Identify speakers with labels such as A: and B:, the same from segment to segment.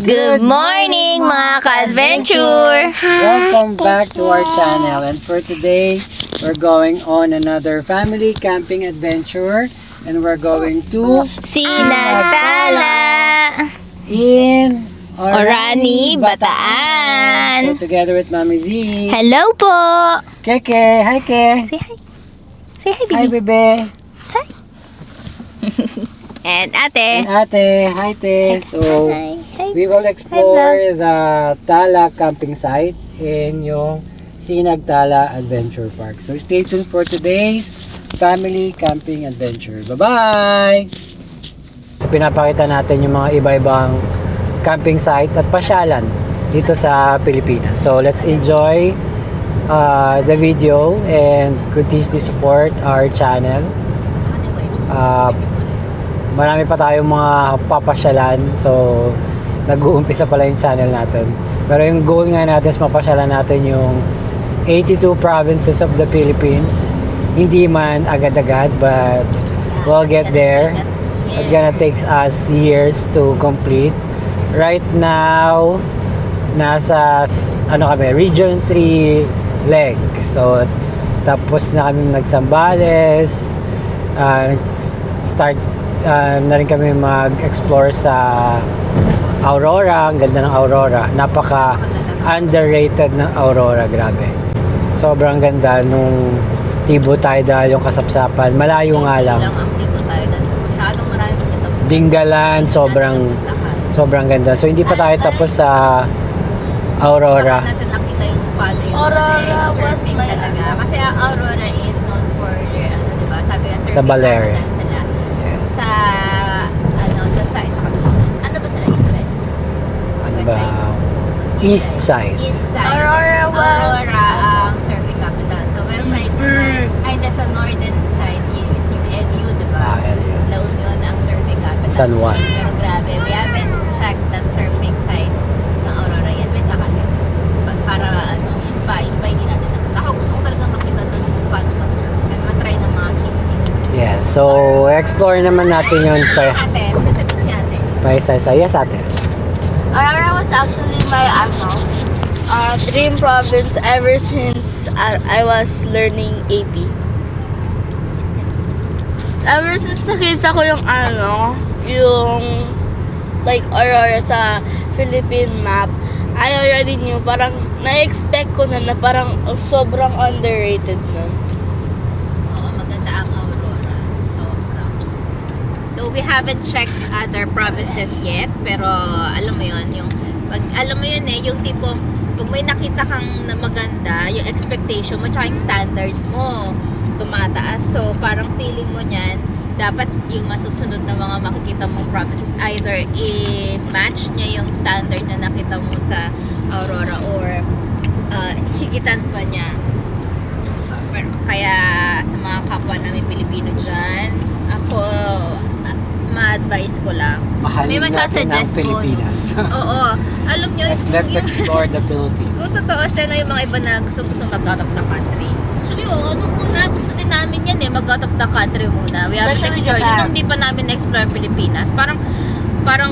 A: Good morning mga ka-adventure!
B: Welcome back to our channel, and for today we're going on another family camping adventure, and we're going to
A: Sinagtala!
B: in
A: Orani, Bataan!
B: So together with Mami Z,
A: Hello po!
B: Keke, hi Ke!
A: Say hi! Say hi,
B: Hi
A: baby!
B: bebe!
A: And ate!
B: And ate, hi te! So
A: Hi! Hi!
B: we will explore the Tala camping site in yung Sinagtala Adventure Park. So stay tuned for today's family camping adventure. Bye-bye! So pinapakita natin yung mga iba-ibang camping site at pasyalan dito sa Pilipinas. So let's enjoy the video and continue to support our channel. Marami pa tayong mga papasyalan, so nag-uumpisa pala yung channel natin. Pero yung goal nga natin is mapasyalan natin yung 82 provinces of the Philippines. Hindi man agad-agad, but we'll get there. It's gonna take us years to complete. Right now, nasa Region 3 leg. So tapos na kami nagsambales, start na rin kami mag-explore sa Aurora. Ang ganda ng Aurora. Napaka underrated ng Aurora, grabe. Sobrang ganda nung Tibo Tidal, yung Kasapsapan. Malayo nga lang.
C: Masyadong marami kita.
B: Dinggalan, sobrang ganda. So hindi pa tayo tapos sa Aurora.
C: Baka natin nakita yung paano yung
A: Aurora was
C: surfing
A: my
C: talaga. Kasi ang Aurora is known for, diba, sabi nga surfing.
B: Sa Baler.
C: Sa, ano ba sila? East West?
B: Ano
C: West
B: ba?
C: side?
B: East side.
C: East side.
A: Aurora was-
C: Aurora ang surfing capital. Sa west side naman, ay, sa northern side, yun is yung LU, diba?
B: LU.
C: La Union ang surfing capital.
B: San Juan.
C: Pero grabe, we haven't checked that surfing site ng Aurora yet. Wait lang natin. Para yun pa hindi natin. Ako gusto ko talaga makita doon kung paano mag-surf. At matry ng mga kids yun.
B: Yes. So explore naman natin yun pa.
C: Ate, magsasabihin si ate.
B: Pa yes ate.
A: Aurora was actually my dream province ever since I was learning AP. Ever since nakita ko yung like Aurora sa Philippine map, I already knew, parang na-expect ko na parang sobrang underrated nun.
C: Oo, maganda ang Aurora. Sobrang. Though we haven't checked other provinces yet, pero alam mo yun, yung tipo, pag may nakita kang na maganda, yung expectation mo, tsaka yung standards mo, tumataas. So, parang feeling mo niyan, dapat yung masusunod na mga makikita mong provinces, either i-match niya yung standard na nakita mo sa Aurora or higitan pa niya. Kaya sa mga kapwa namin Pilipino dyan, ako, ma-advise ko lang.
B: Mahalin
C: May
B: natin ang
C: masasuggest ko.
B: Pilipinas.
C: Oo. Alam nyo,
B: Let's explore the Philippines.
C: kung totoo sana yung mga iba na gusto mag-out of the country. Actually, gusto din namin yan mag-out of the country muna. We haven't
A: Especially
C: explored.
A: Japan.
C: Nung di pa namin na-explore ang Pilipinas, parang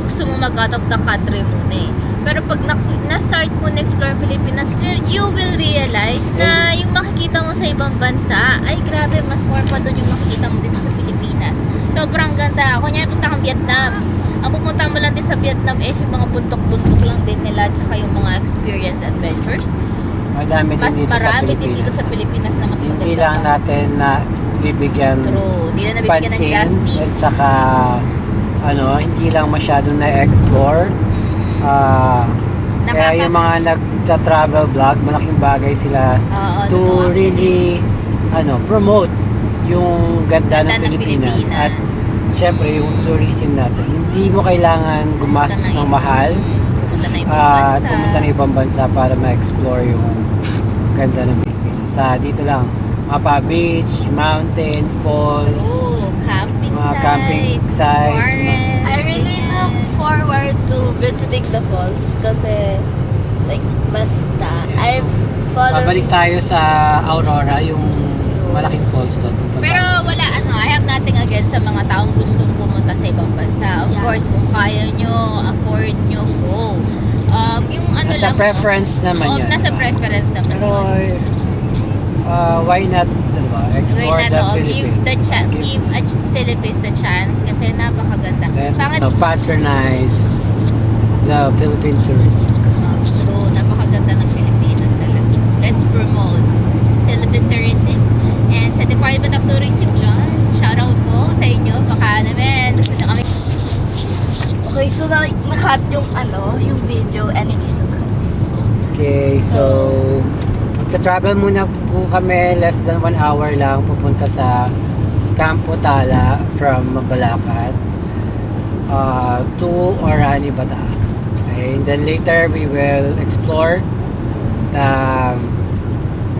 C: gusto mo mag-out of the country muna Pero pag na-start mo na-explore Pilipinas, you will realize na yung makikita mo sa ibang bansa, ay grabe, mas more pa doon yung makikita mo dito sa Pilipinas. Sobrang ganda. Kunyari, punta kang Vietnam. Ang pupunta mo lang din sa Vietnam is yung mga buntok-buntok lang din nila, tsaka yung mga experience adventures.
B: Madami din
C: Mas
B: dito sa
C: marami din
B: Pilipinas.
C: dito sa Pilipinas na mas maganda.
B: Hindi lang natin na bibigyan
C: True. Hindi na nabibigyan ng
B: pansin
C: justice.
B: at saka hindi lang masyadong na-explore. Kaya yung mga nagta-travel vlog, malaking bagay sila
C: Oo,
B: to
C: totoo,
B: really promote yung ganda ng Pilipinas. At syempre yung tourism natin. Hindi mo kailangan gumastos ng mahal
C: Pumunta na ibang
B: at
C: bansa.
B: pumunta na ibang bansa para ma-explore yung ganda ng Pilipinas. Dito lang, Mapa Beach, mountain, falls,
C: Ooh, camping
B: mga
C: sites,
B: camping sites,
C: forest.
A: I really look forward to visiting the falls kasi basta
B: Yes.
A: I've followed
B: Babalik tayo sa Aurora, yung malaking falls doon. Pupunta.
C: Pero wala I have nothing against sa mga taong gustong pumunta sa ibang bansa. Of
A: Yeah.
C: course, kung kaya nyo, afford nyo, go. Yung
B: nasa
C: lang,
B: preference naman
C: Oo,
B: yun.
C: nasa preference naman
B: Pero,
C: yun.
B: why not, diba? Explore
C: Why
B: the
C: not,
B: Philippines.
C: give Philippines a chance kasi napakaganda.
B: Let's patronize the Philippine tourism.
C: True, napakaganda ng Pilipinas talaga. Let's promote Philippine tourism. And sa Department of Tourism, John, shout out po sa inyo. Baka naman, gusto nyo kami.
A: Okay, so nakat yung yung video anyways, let's continue.
B: Okay, so travel muna po kami, less than 1 hour lang, pupunta sa Campo Tala from Mabalacat to Orani, Bataan. Okay, and then later we will explore the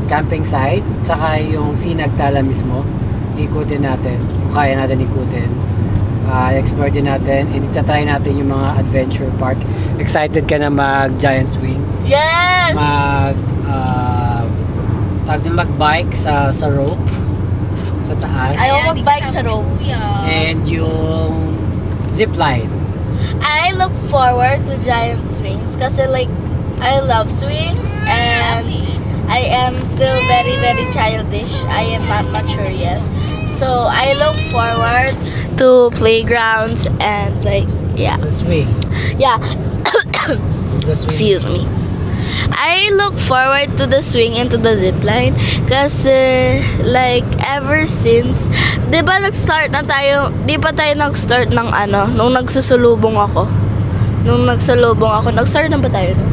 B: camping site, saka yung Sinag Tala mismo. Ikutin natin, kung kaya natin ikutin. Explore din natin, and itatry natin yung mga adventure park. Excited ka na mag giant swing?
A: Yes!
B: Magbike sa rope sa taas,
A: Ayaw magbike sa rope.
B: and yung zip line.
A: I look forward to giant swings kasi I love swings and I am still very very childish. I am not mature yet. So I look forward to playgrounds and yeah.
B: The swing.
A: Yeah.
B: The swing.
A: Excuse me. I look forward to the swing and to the zip line kasi ever since, 'di ba nag-start na tayo, 'di pa tayo nag-start ng nung nagsusulubong ako. Nag-start na ba tayo nun?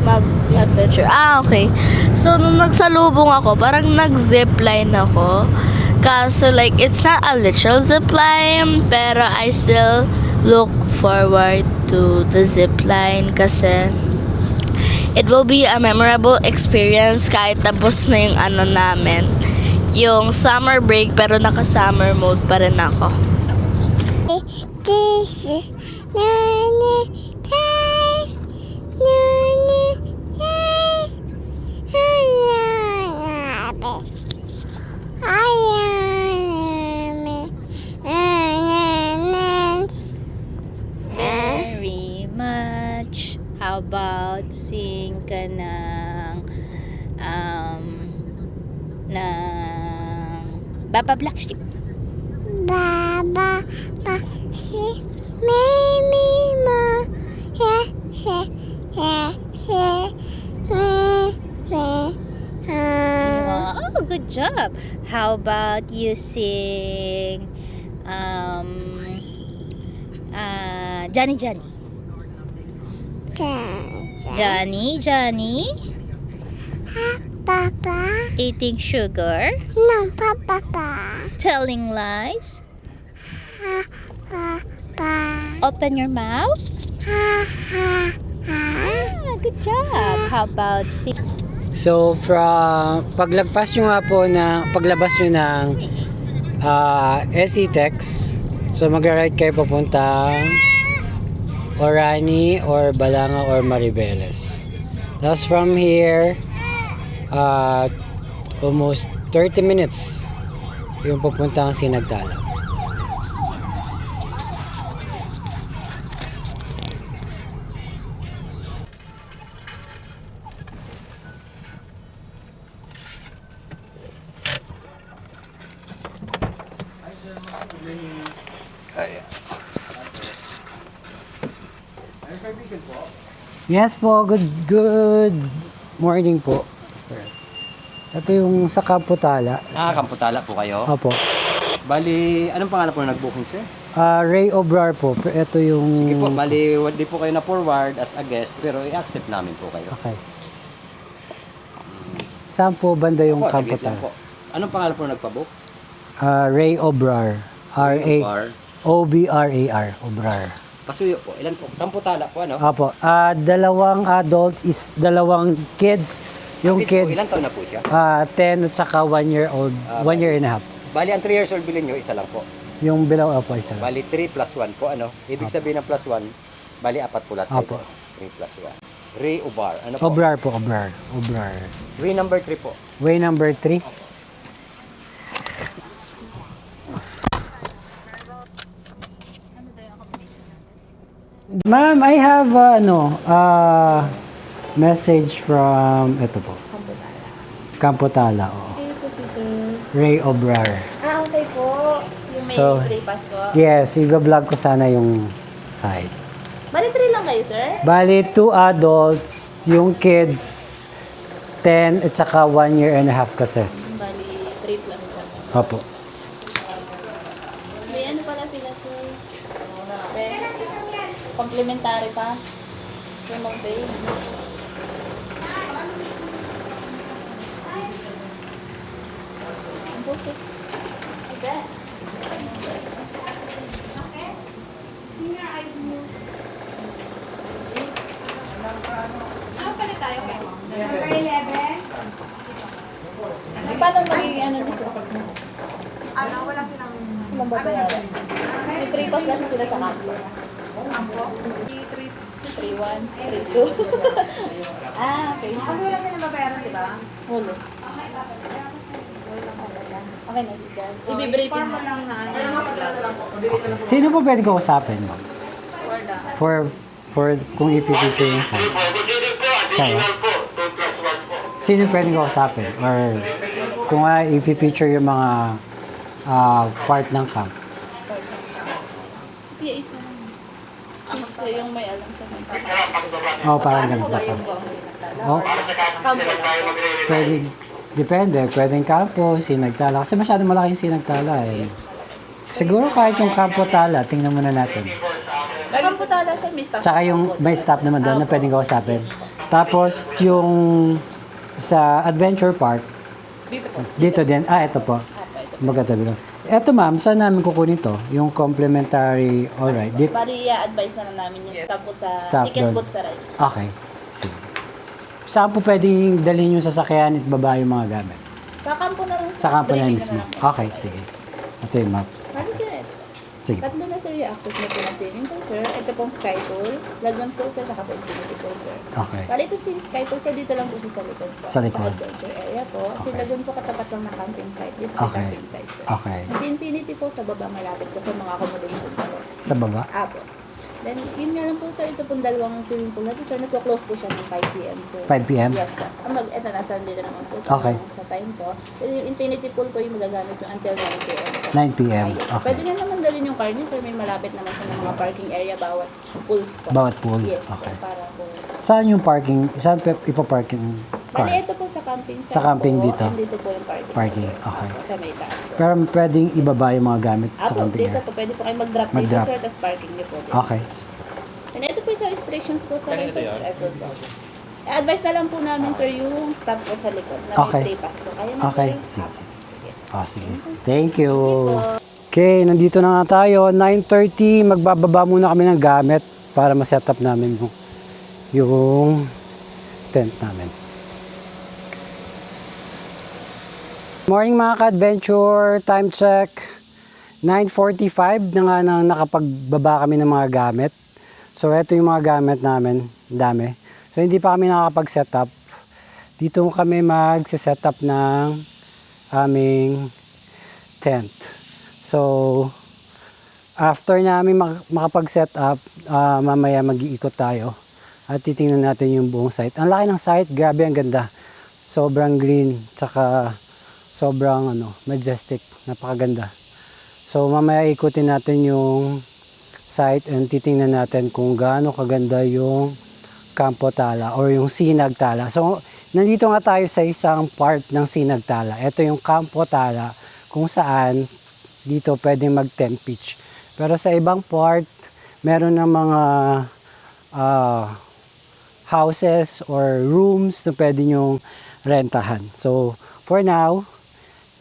A: Mag-adventure. Okay. So, nung nagsalubong ako, parang nag-zipline ako. Kaso, it's not a literal zipline, pero I still look forward to the zipline kasi it will be a memorable experience kahit tapos na yung namin. Yung summer break, pero naka-summer mode pa rin ako. This is
C: Very much. How about sing ka ng Baba Black Sheep?
D: Baba, she, me, ma, yeah, she,
C: Oh, good job. How about you sing Johnny Johnny? Johnny
D: Papa,
C: eating sugar,
D: no, Papa,
C: telling lies,
D: Papa,
C: open your mouth. Good job. How about sing
B: So from paglagpas nyo nga po paglabas nyo ng SE Tex, so mag-right kayo papuntang Orani or Balanga or Maribeles. Tapos from here, almost 30 minutes yung papuntang Sinagtala. Yes po, good morning po. Sir. Ito yung sa Campo Tala.
E: Campo Tala po kayo?
B: Opo.
E: Bali, anong pangalan po na nag-booking, sir?
B: Ray Obrar po. Ito yung...
E: Sige po, bali, di po kayo na-forward as a guest, pero i-accept namin po kayo.
B: Okay. Saan po banda yung
E: Opo,
B: Campo
E: saglit lang
B: Tala?
E: po. Anong pangalan po na nagpa-book?
B: Ray Obrar.
E: Bar.
B: R-A-O-B-R-A-R. Obrar.
E: Pasuyo po. Ilan po? Campo Tala po, ano?
B: Opo. Dalawang adult is dalawang kids. Yung
E: Kids po,
B: kids,
E: ilan taon na po siya?
B: 10 at saka 1 year old. 1 year and a half.
E: Bali, ang 3 years old bilhin nyo, isa lang po.
B: Yung below, opo, isa.
E: Bali, 3 plus 1 po, ano? Ibig sabihin ng plus 1, bali, 4 po lahat.
B: Apo.
E: 3 plus 1. Ray Ubar. Ano po?
B: Obrar po, Obrar.
E: Ray number 3 po.
B: Way number 3. Ma'am, I have message from ito po. Kampotala. Oo.
F: Kayo po si Sir.
B: Ray Obrar.
F: Okay po. Yung may
B: So,
F: free pass po.
B: Yes, i-vlog ko sana yung site.
F: Bali 3 lang kayo, sir?
B: Bali, 2 adults, yung kids, 10 at saka 1 year and a half kasi.
F: Bali 3 plus po.
B: Opo.
F: May ano pala sila, sir? Complimentary pa. Yung mag-pay. Ang po, sir. Sir. Paano magiging ano ni sir? Wala silang babayaran. May 3 pass kasi sila sa kampo. 3-1, 3-2. Okay. So, wala silang babayaran, di ba? Wala. Okay na, siya. Ibibriefing mo lang na
B: Sino po pwede ko usapin, ma'am? For kung i-feature yung site. Kaya? Sino pwede ko usapin? Or kung i-feature yung mga part ng camp?
F: Si Pia isa. Siya yung may alam sa mga.
B: Oh, parang ganun dapat. Oh,
F: Kampo lang.
B: pwede, depende. Pwedeng kampo, sinagtala. Kasi masyadong malaki yung sinagtala eh. Siguro kahit yung kampo tala, tingnan muna natin.
F: Kampo tala sa Mr.
B: Tsaka yung may staff naman doon na pwedeng kausapin. Tapos yung sa Adventure Park, dito din. Ito po. Magkatabi lang. Ito ma'am, saan namin kukunin to? Yung complimentary, alright.
F: Bali, i-advise na lang namin yung staff po sa
B: Staff
F: ticket
B: doon.
F: booth sa ride.
B: Okay. Sige. Saan po pwedeng dalhin yung sasakyan at baba yung mga gamit?
F: Sa kampo na lang.
B: Sa kampo na
F: Briefing
B: mismo.
F: lang.
B: Okay, sige. Ito yung map.
F: Bali, sir.
B: Sige.
F: Tatlo na sir yung access na po na swimming pool, sir. Ito pong sky pool, lagoon pool, sir, saka po infinity pool, sir.
B: Okay.
F: Bali, ito si sky pool, sir, dito lang po siya sa likod po.
B: Sa likod.
F: Sa adventure area po. Si
B: Okay.
F: lagoon po katapat lang ng camping site. Dito po
B: Okay.
F: camping site, sir.
B: Okay.
F: Si infinity po sa baba, malapit po sa mga accommodations po.
B: Sa baba?
F: Apo. Then, yun nga lang po, sir, ito pong dalawang swimming pool natin, sir. Nagko-close po siya ng 5 p.m., sir.
B: 5 p.m.?
F: Yes po. Ito, nasa dito naman po sa,
B: Okay.
F: sa time po. Pero yung infinity pool po yung magagamit yung until 9 p.m. po.
B: 9 p.m.
F: Ayun.
B: Okay.
F: Pwede na naman dalhin yung car niyo, sir. May malapit naman po ng mga parking area bawat pools po.
B: Bawat pool?
F: Yes,
B: Okay.
F: po, para po.
B: Saan yung parking? Saan ipaparking car?
F: Bali, ito po sa camping site
B: Sa camping
F: po,
B: dito?
F: and dito po yung parking.
B: Parking,
F: po, sir.
B: okay.
F: Sa may taas po.
B: Pero pwedeng ibaba yung mga gamit sa
F: Apo,
B: camping
F: dito
B: area?
F: po. Pwede po kayo mag-drop dito,
B: Mag-drop.
F: sir. Tapos parking niyo po dito.
B: Okay.
F: And ito po yung sa restrictions po sa resort. Ito po. Advice na lang po namin, sir, yung stop po sa likod na
B: Okay.
F: may 3 pass po. Kaya na,
B: Okay.
F: sir?
B: Sige.
F: Sige.
B: Oh, sige. Thank you. Okay, nandito na nga tayo. 9:30, magbababa muna kami ng gamit para ma-set up namin yung tent namin. Morning mga ka-adventure, time check. 9:45 na nga nang nakapagbaba kami ng mga gamit. So, ito yung mga gamit namin. Dami. So, hindi pa kami nakakapag-set up. Dito kami mag-set up ng aming tent. So, after namin makapag-set up, mamaya mag-iikot tayo at titingnan natin yung buong site. Ang laki ng site, grabe ang ganda. Sobrang green, tsaka sobrang majestic, napakaganda. So, mamaya ikutin natin yung site and titingnan natin kung gaano kaganda yung Campo Tala or yung Sinag Tala. So, nandito nga tayo sa isang part ng Sinag Tala. Ito yung Campo Tala kung saan dito pwedeng mag-tent pitch. Pero sa ibang part, meron ng mga houses or rooms na pwede nyong rentahan. So, for now,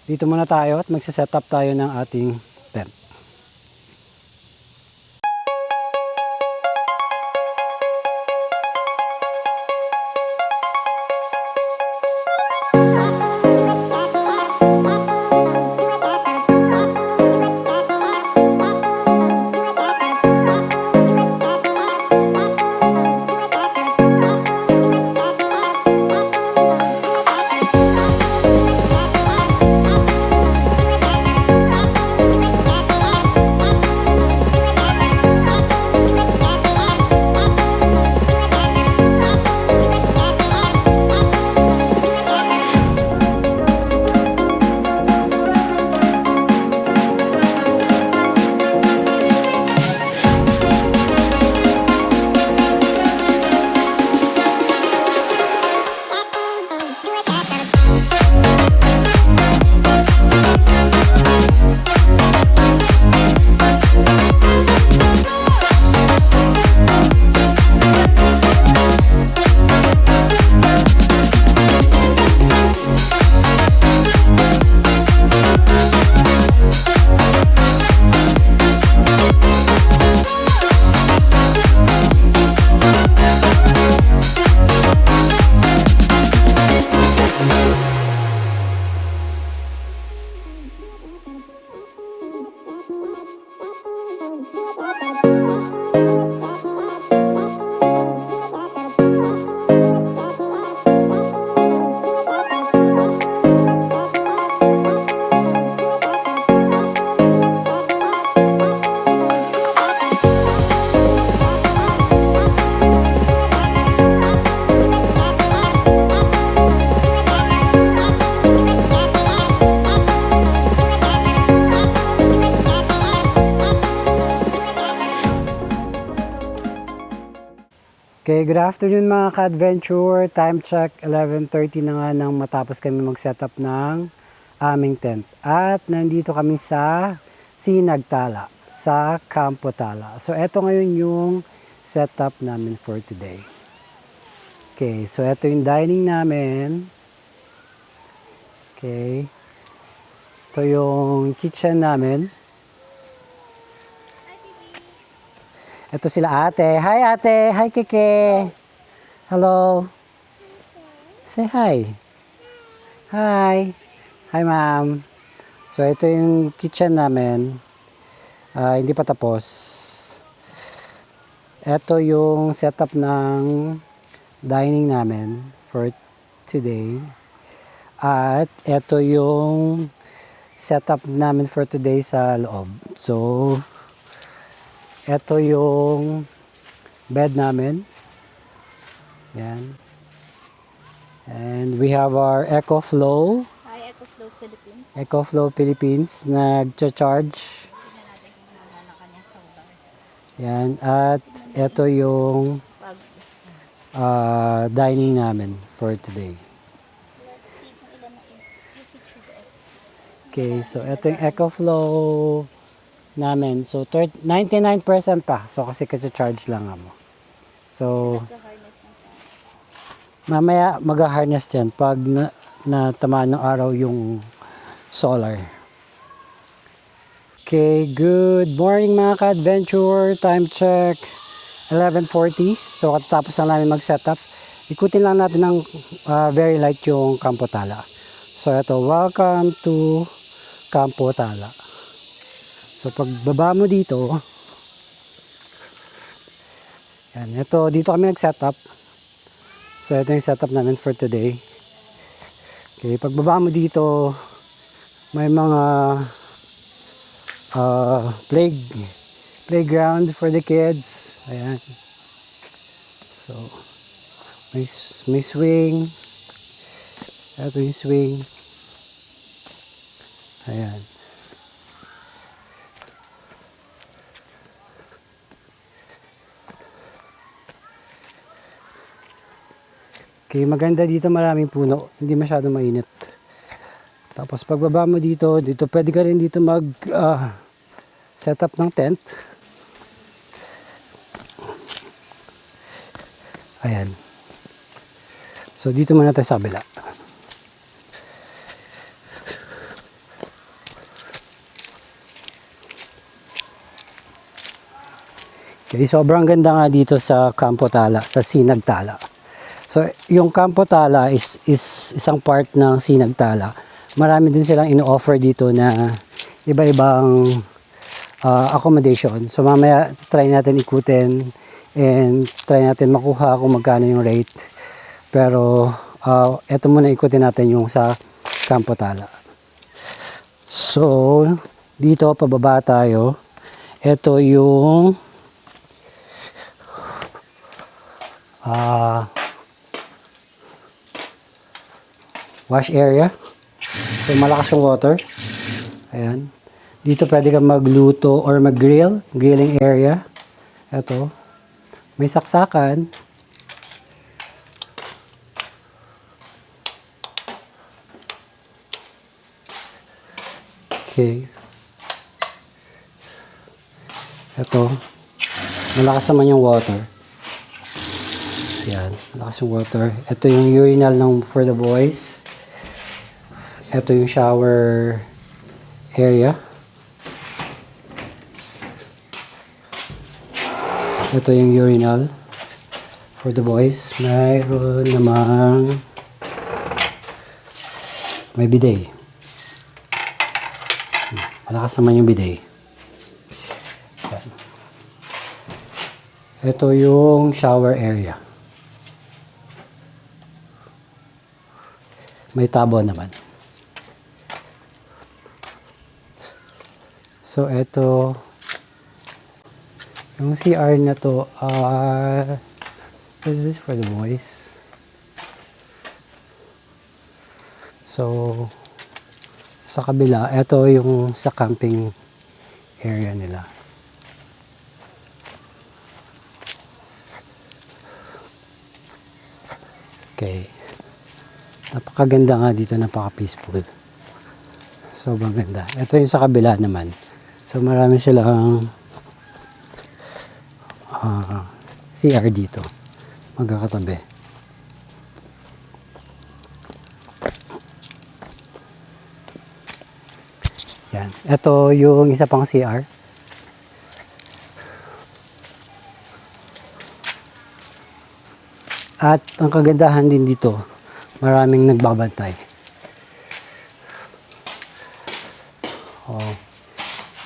B: dito muna tayo at magsa-set up tayo ng ating tent. Okay, good afternoon mga ka-adventure. Time check, 11:30 na nga nang matapos kami mag-setup ng aming tent. At nandito kami sa Sinagtala, sa Campo Tala. So, eto ngayon yung setup namin for today. Okay, so eto yung dining namin. Okay. Ito yung kitchen namin. Ito sila ate. Hi ate. Hi Kike. Hello. Say hi. Hi. Hi ma'am. So ito yung kitchen namin. Hindi pa tapos. Ito yung setup ng dining namin for today. At ito yung setup namin for today sa loob. So, ito yung bed namin. Yan. And we have our EcoFlow.
C: Hi, EcoFlow Philippines.
B: EcoFlow Philippines. Nag-charge.
C: Tingnan natin kung ano ang kanyang solar.
B: Yan. At ito yung dining namin for today.
C: Let's see kung ilan na i-feature doon.
B: Okay. So, ito yung EcoFlow namin. So, 99% pa. So, kasi charge lang mo. So, mamaya mag-harness yan pag natamaan ng araw yung solar. Okay, good morning mga ka-adventure. Time check, 11:40. So, katapos na namin mag-setup. Ikutin lang natin ng very light yung Campo Tala. So, ito, welcome to Campo Tala. So, pag baba mo dito, yan, dito kami nag-setup. So, ito yung setup namin for today. Okay, pag baba mo dito, may mga playground for the kids. Ayan. So, may swing. Ito yung swing. Ayan. Okay, maganda dito, maraming puno, hindi masyado mainit. Tapos pagbaba mo dito pwede ka rin dito mag setup ng tent. Ayan. So dito muna tayo sa kabila. Okay, sobrang ganda nga dito sa Campo Tala, sa Sinagtala. So, yung Campo Tala is isang part ng Sinagtala. Marami din silang ino-offer dito na iba-ibang accommodation. So, mamaya try natin ikutin and try natin makuha kung magkano yung rate. Pero, eto muna ikutin natin yung sa Campo Tala. So, dito pababa tayo. Ito yung wash area. So, malakas yung water. Ayan. Dito pwede ka magluto or mag-grill. Grilling area. Ito. May saksakan. Okay. Ito. Malakas naman yung water. Yan. Malakas yung water. Ito yung urinal for the boys. Ito yung shower area. Ito yung urinal for the boys. Mayroon namang may bidet. Malakas naman yung bidet. Yan. Ito yung shower area. May tabo naman. So, ito, yung CR na to, is this for the boys? So, sa kabila, ito yung sa camping area nila. Okay. Napakaganda nga dito, napaka-peaceful. Sobrang ganda. Ito yung sa kabila naman. So marami silang CR dito. Magkakatabi. Yan. Ito yung isa pang CR. At ang kagandahan din dito, maraming nagbabantay. Oh,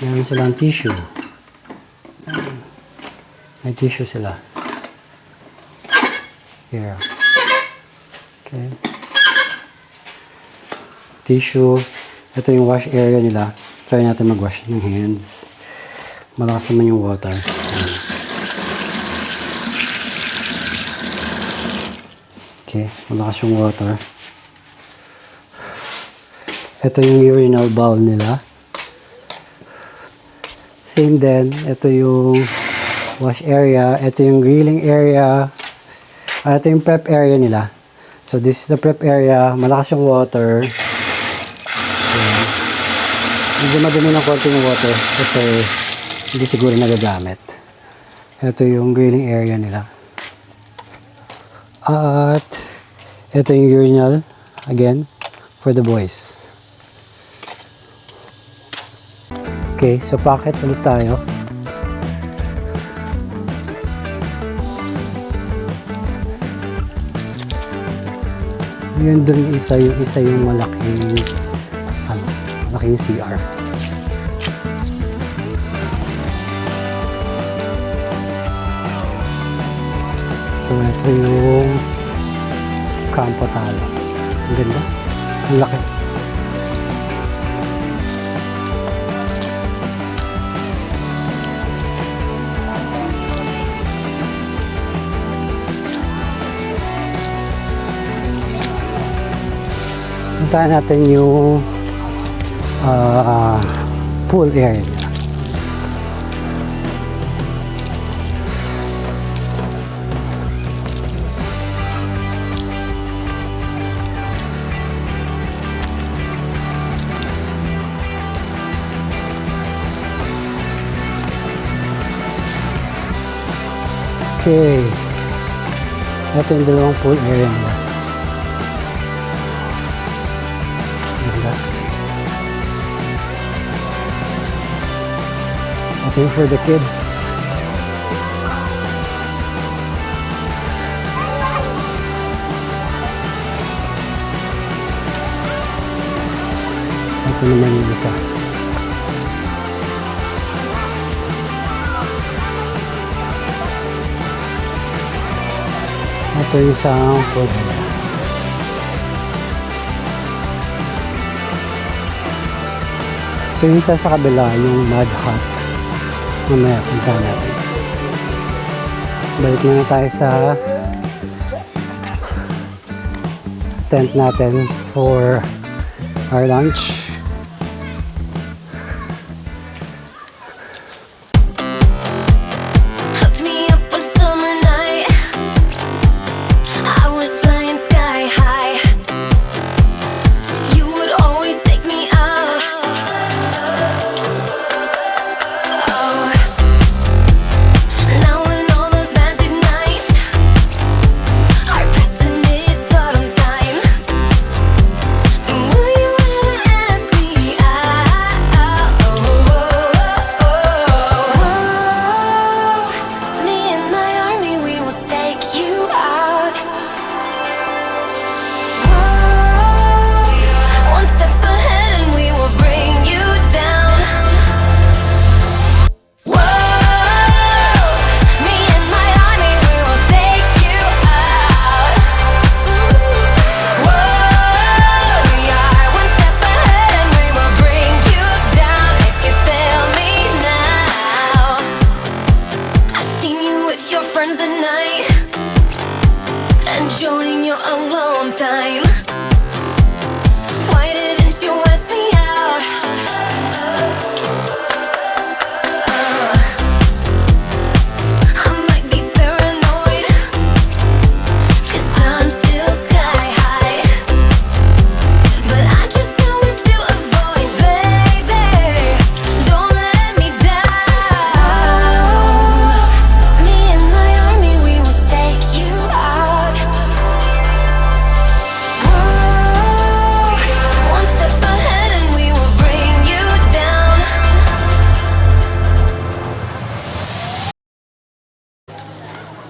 B: meron silang tissue. May tissue sila. Here. Okay. Tissue. Ito yung wash area nila. Try natin mag-wash ng hands. Malakas naman yung water. Ayan. Okay, malakas yung water. Ito yung urinal bowl nila. Same din. Ito yung wash area. Ito yung grilling area. Ito yung prep area nila. So this is the prep area. Malakas yung water. Ayan. Medyo madumi ng konti yung water kasi hindi siguro nagagamit. Ito yung grilling area nila. At ito yung urinal again for the boys. Okay, so packet ulit tayo. Yun dun yung isa yung malaking CR. So ito yung campo talo. Ang ganda. Ang laki. Puntahan natin yung pool area nila. Okay. Ito yung dalawang pool area nila. Ganda. Ito yung for the kids. Ito naman yung isa. Ito yung isang pool area. So yung isa sa kabila, yung mud hut. Mamaya punta natin. Balik muna tayo sa tent natin for our lunch.
G: Hooked me up one summer night. I was flying sky high. You would always take me out. Oh, now in all those magic nights are passing its autumn time. Will you ever ask me out? Me and my army, we will stake you out. One step ahead and we will bring you down. Me and my army, we will take you out. We are one step ahead and we will bring you down. If you fail me now, I've seen you with your friends at night, enjoying your alone time. Why didn't you ask me out? I might be paranoid, 'cause I'm still scared.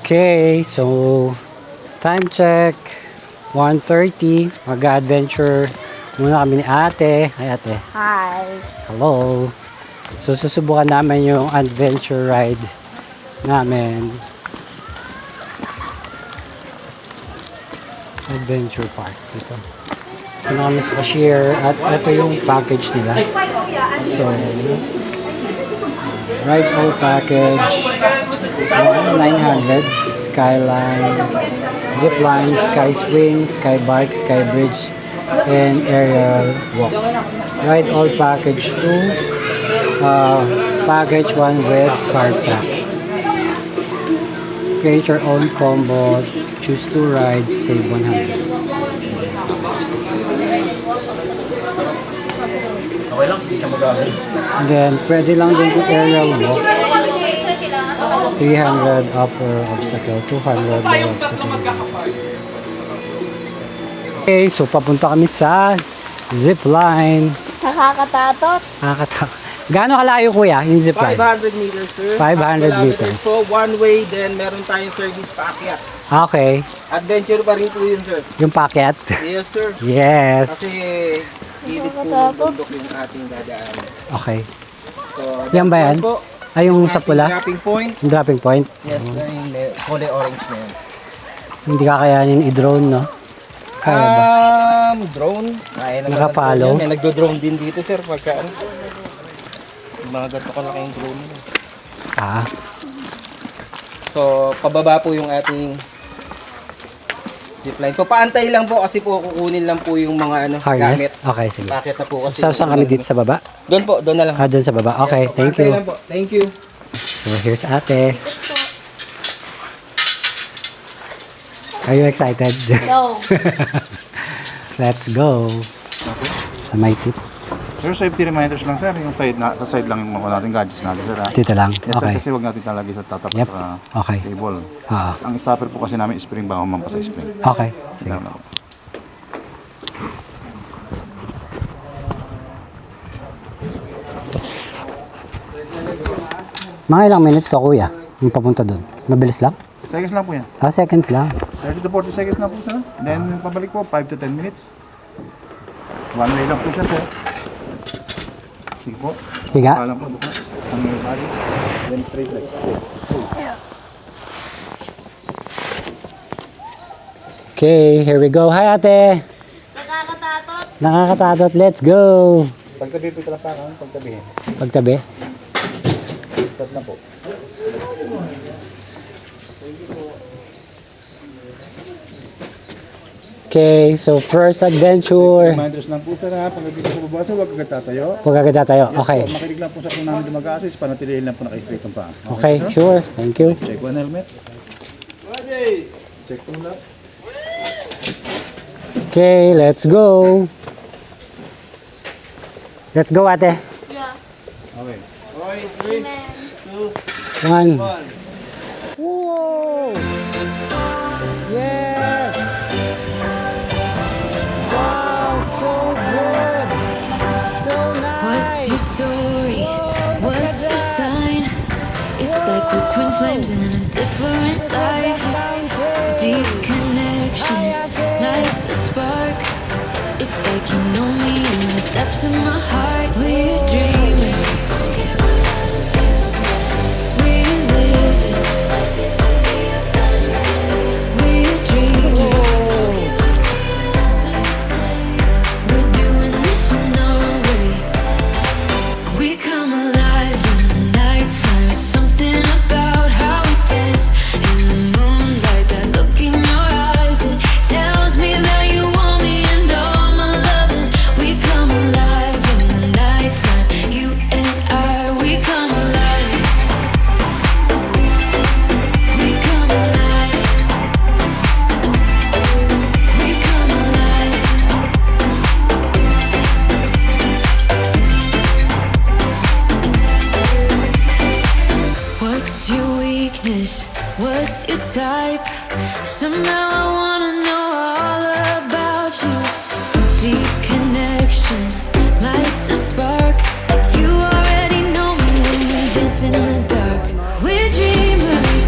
B: Okay, so time check 1:30. Mag-adventure muna kami ni ate. Hi ate.
A: Hi.
B: Hello. So susubukan namin yung adventure ride namin. Adventure park dito. Ito na kami sa cashier at ito yung package nila. So ride all package 900 Skyline, Zipline, Sky Swing, Sky Bike, Sky Bridge, and Aerial Walk. Ride all package 2, package 1 with car track. Create your own combo, choose 2 rides, save 100. And then, pwede lang din kung aerial walk. 300 upper obstacle, 200 lower obstacle. Okay, so papunta kami sa zipline.
A: Nakakatatot.
B: Gaano kalayo kuya yung zipline?
H: 500 meters, sir.
B: 500 meters.
H: So, one way, then meron tayong service paakyat.
B: Okay,
H: Adventure pa rin po yun, sir.
B: yung packet.
H: Yes, sir.
B: Yes.
H: Kasi, hilit po ng bundok yung ating dadaan.
B: Okay.
H: So,
B: Yan ba yan?
H: po,
B: Ay, yung sa
H: ating
B: pula?
H: Dropping point.
B: Yung dropping point?
H: Yes, yung kulay orange na yun.
B: Hindi kakayanin i-drone, no? Kaya ba?
H: Drone. Kaya naman
B: Naka-follow?
H: ng drone yan. May nagdo-drone din dito, sir. Pagka, ano, yung mga ganito kalaking drone yun.
B: Ah,
H: So, pababa po yung ating zipline. So, paantay lang po kasi po kukunin lang po yung mga
B: harness?
H: gamit.
B: Okay, sige.
H: Bakit na po kasi.
B: Saan kami dito sa baba?
H: Doon po, doon na lang.
B: Ah, dun sa baba. Okay, thank
H: Paantay
B: you.
H: lang po. Thank you.
B: So, here's ate. Are you excited?
A: No.
B: Let's go. Sa my tip.
I: Sir, safety reminders lang sir, yung sa side lang yung mga natin gadgets natin sir.
B: Dito lang.
I: Yes sir,
B: Okay.
I: kasi wag natin talagay sa tatap
B: Yep.
I: sa
B: Okay.
I: table.
B: Ah,
I: Ang stopper po kasi namin spring bago mampa sa spring.
B: okay. Sige.
I: Salamat po.
B: Mga ilang minutes to kuya? Yung papunta doon. Mabilis lang?
I: Seconds lang po yan.
B: Ah, seconds lang.
I: 30 to 40 seconds na po sir. Then pabalik po 5 to 10 minutes. One way lang po siya sir. Sige po.
B: Higa?
I: Palang po buka. Ang your body. Then straight legs.
B: Okay, here we go. Hi ate!
A: Nakakatatot.
B: Nakakatatot. Let's go!
I: Pagtabi po talapakan, pagtabihin.
B: Pagtabi.
I: Start na po.
B: Okay, so first adventure.
I: Reminders lang po sir ha. Pag dito sa baba sir, huwag kagad tatayo.
B: Huwag agad tayo. Okay.
I: Po, makinig lang po sa kung namin mag-assist, panatilihin lang po naka-straight ang paa.
B: Okay,
I: sir?
B: sure. Thank you.
I: Check one helmet. Check two lap.
B: Okay, let's go. Let's go ate.
I: Okay.
B: One. Whoa! Yes! Wow, so good! So nice!
G: What's your story? What's your sign? It's like we're twin flames in a different life. Deep connection lights a spark. It's like you know me in the depths of my heart. We're dreamers. We're living. We're dreamers. We're doing this in our way. We come alive in the nighttime. Something about how we dance in the moonlight. That look in your eyes, it tells me that you want me and all my loving. We come alive in the nighttime. You and I, we come alive. We come alive. We come alive. What's your weakness? What's your type? Somehow I wanna know all about you. Deep connection lights a spark. You already know me when we dance in the dark. We're dreamers.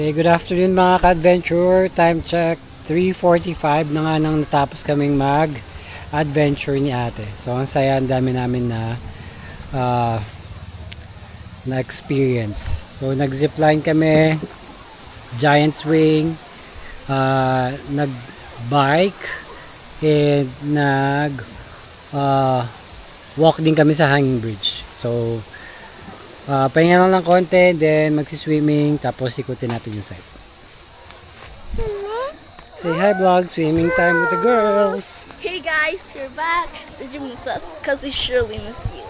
B: Okay, good afternoon mga ka-adventure. Time check, 3:45 na nga nang natapos kaming mag-adventure ni ate. So, ang saya, ang dami namin na experience. So, nag-zipline kami, giant swing, nag-bike, and walk din kami sa hanging bridge. So, pahinga lang konti, then magsiswimming, tapos ikutin natin yung site. Say hi vlog, swimming time with the girls.
A: Hey guys, you're back. Did you miss us? Because we surely miss you.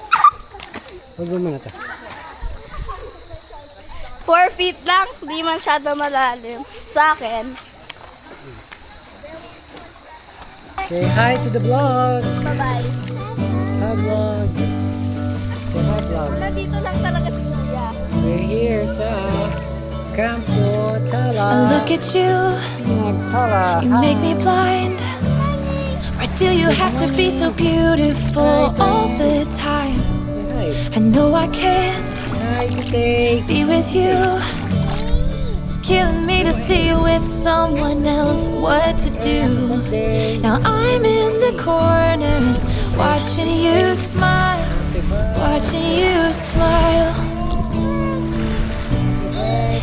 B: Huwag mo muna to.
A: 4 feet lang, di masyado malalim. Sa akin.
B: Say hi to the vlog.
A: Bye-bye.
B: Hi vlog. Say hi vlog.
A: Nandito lang talaga si Kuya.
B: We're here sa Campo Tala.
G: Look at you,
B: Tala.
G: you make me blind. Why do you have to be so beautiful all the time?
B: Say
G: I know I can't
B: hi. Hi, Kitty.
G: be with you. It's killing me to see you with someone else. What to do? Now I'm in the corner, watching you smile, watching you smile.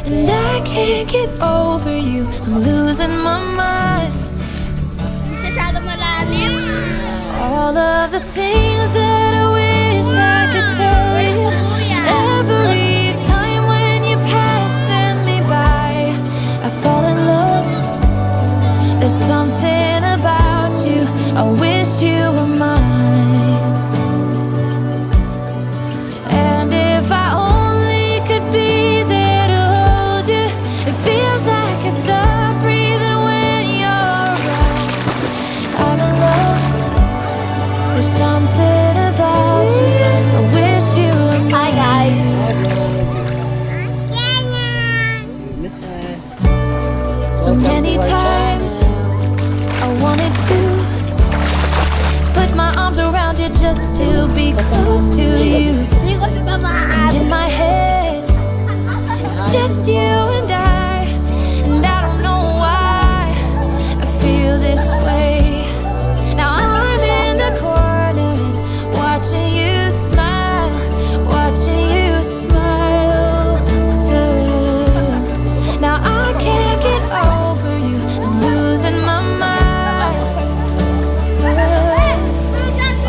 G: And I can't get over you, I'm losing my mind.
A: Masyado malalim.
G: All of the things that I wish I could tell you. Every time when you're passing me by, I fall in love. There's something about you, I wish you were mine. And if I only could be there to hold you, it feels like I stop breathing when you're around. I'm in love. There's something about you, I wish you were
A: Hi
G: mine.
A: guys.
B: You miss us.
G: So many times I wanted to put my arms around you just to be close to you.
A: Hindi ko sila
G: And
A: maaari.
G: in my head, it's just you and I don't know why I feel this way. Now I'm in the corner, watching you smile, watching you smile. Now I can't get over you, I'm losing my mind.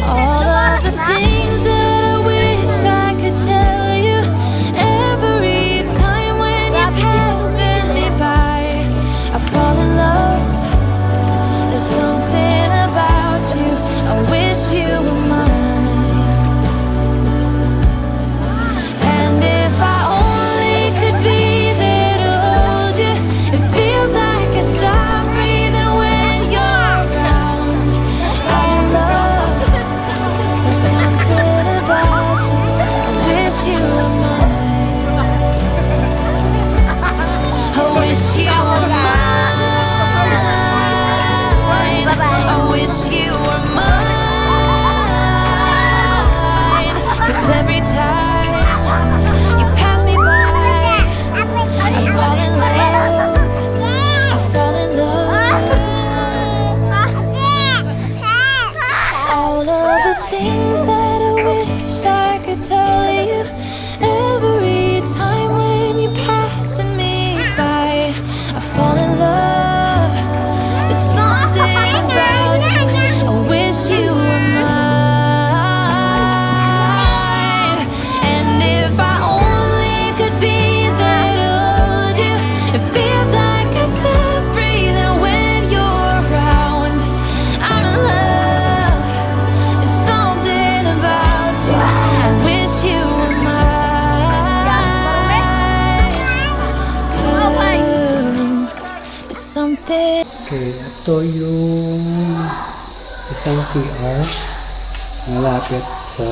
G: All of the things that I wish I could tell you. Every time when you're passing me by, I fall in love. There's something about you, I wish you were mine. And if I only could be there to hold you, it feels like I stop breathing when you're around. I'm in love. There's something about you, I wish you were mine. I wish you were mine. I wish you were mine. 'Cause every time you pass me by, I fall in love. I fall in love. All of the things that I wish I could tell you. Every time when you're passing me by, I fall in love. There's something about you, I wish you were mine. And if I only could be there to hold you, it feels like I stop breathing when you're around. I'm in love. There's something about you, I wish you were mine. There's something.
B: Okay, ito yung isang CR malapit sa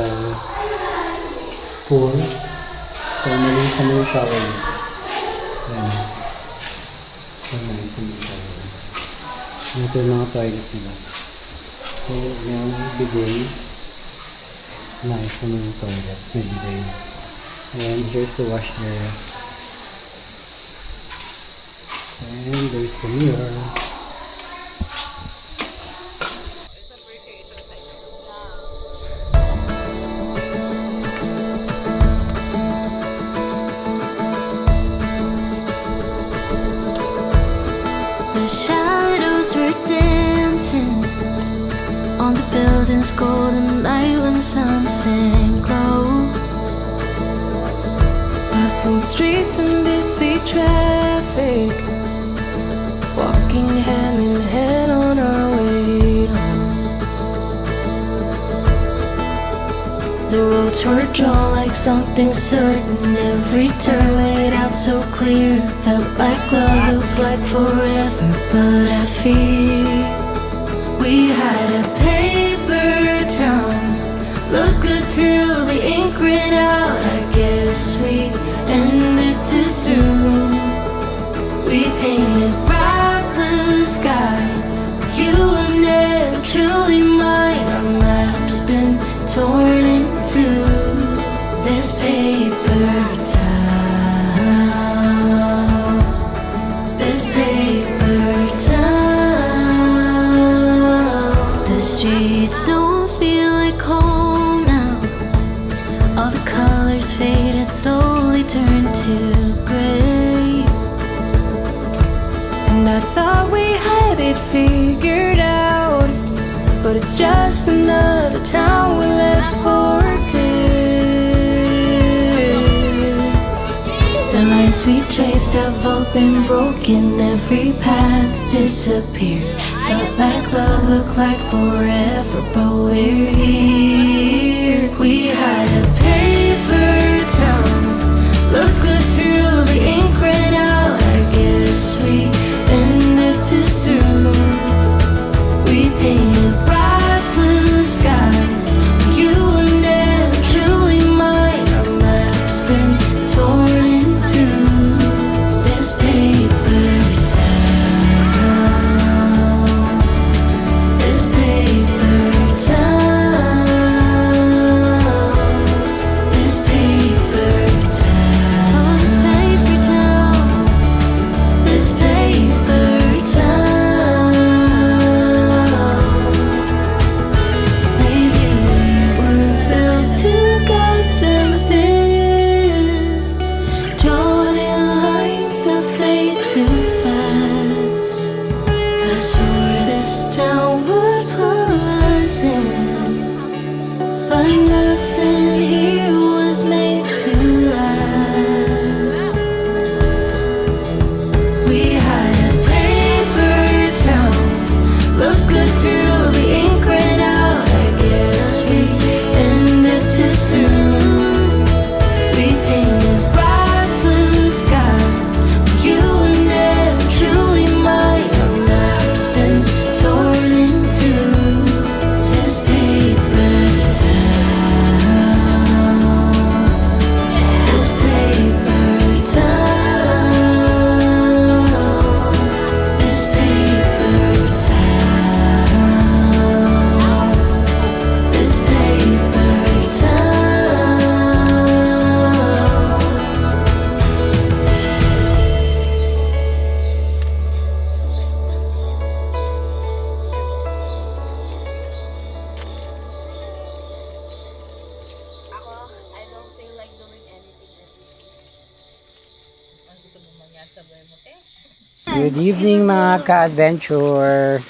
B: pool. So, nalisan mo yung shower niya. Ayan. So, nalisan mo yung shower niya. Ito yung mga toilet nila. So, yung bidet. Nalisan mo yung toilet. May bidet. And here's the wash area. And there's the mirror.
G: The shadows were dancing on the building's golden light when sunset glow. Bustling streets and busy traffic, walking hand in hand on our way home. The roads were drawn like something certain, every turn laid out so clear. Felt like love, looked like forever, but I fear we had a paper town. Look good till the ink ran out. I guess we ended too soon. We painted bright blue skies. You were never truly mine. Our map's been torn into this paper town. This paper town. The streets don't feel like home now. All the colors faded, slowly turned to gray. And I thought we had it figured out, but it's just another town we left for dead. The lines we traced have all been broken, every path disappeared. Felt like love, looked like forever, but we're here. We had a paper town. Look good till the ink ran out. I guess we ended too soon. We painted bright blue skies. You were never truly mine. Our map's been torn into this paper town. This paper town. This paper town. This paper town. This paper town. Maybe we were built to goddamn thin, drawn in lines that fade too fast. I swore this town would pull us in, but nothing here was made to last. We had a paper town. Look good till the ink ran out. I guess we ended too soon. We painted bright blue skies. You were never truly mine. Our map's been torn into this paper town. This paper town. This paper town. This paper town.
A: Ako, I don't feel like doing anything.
B: Good evening mga ka-adventure.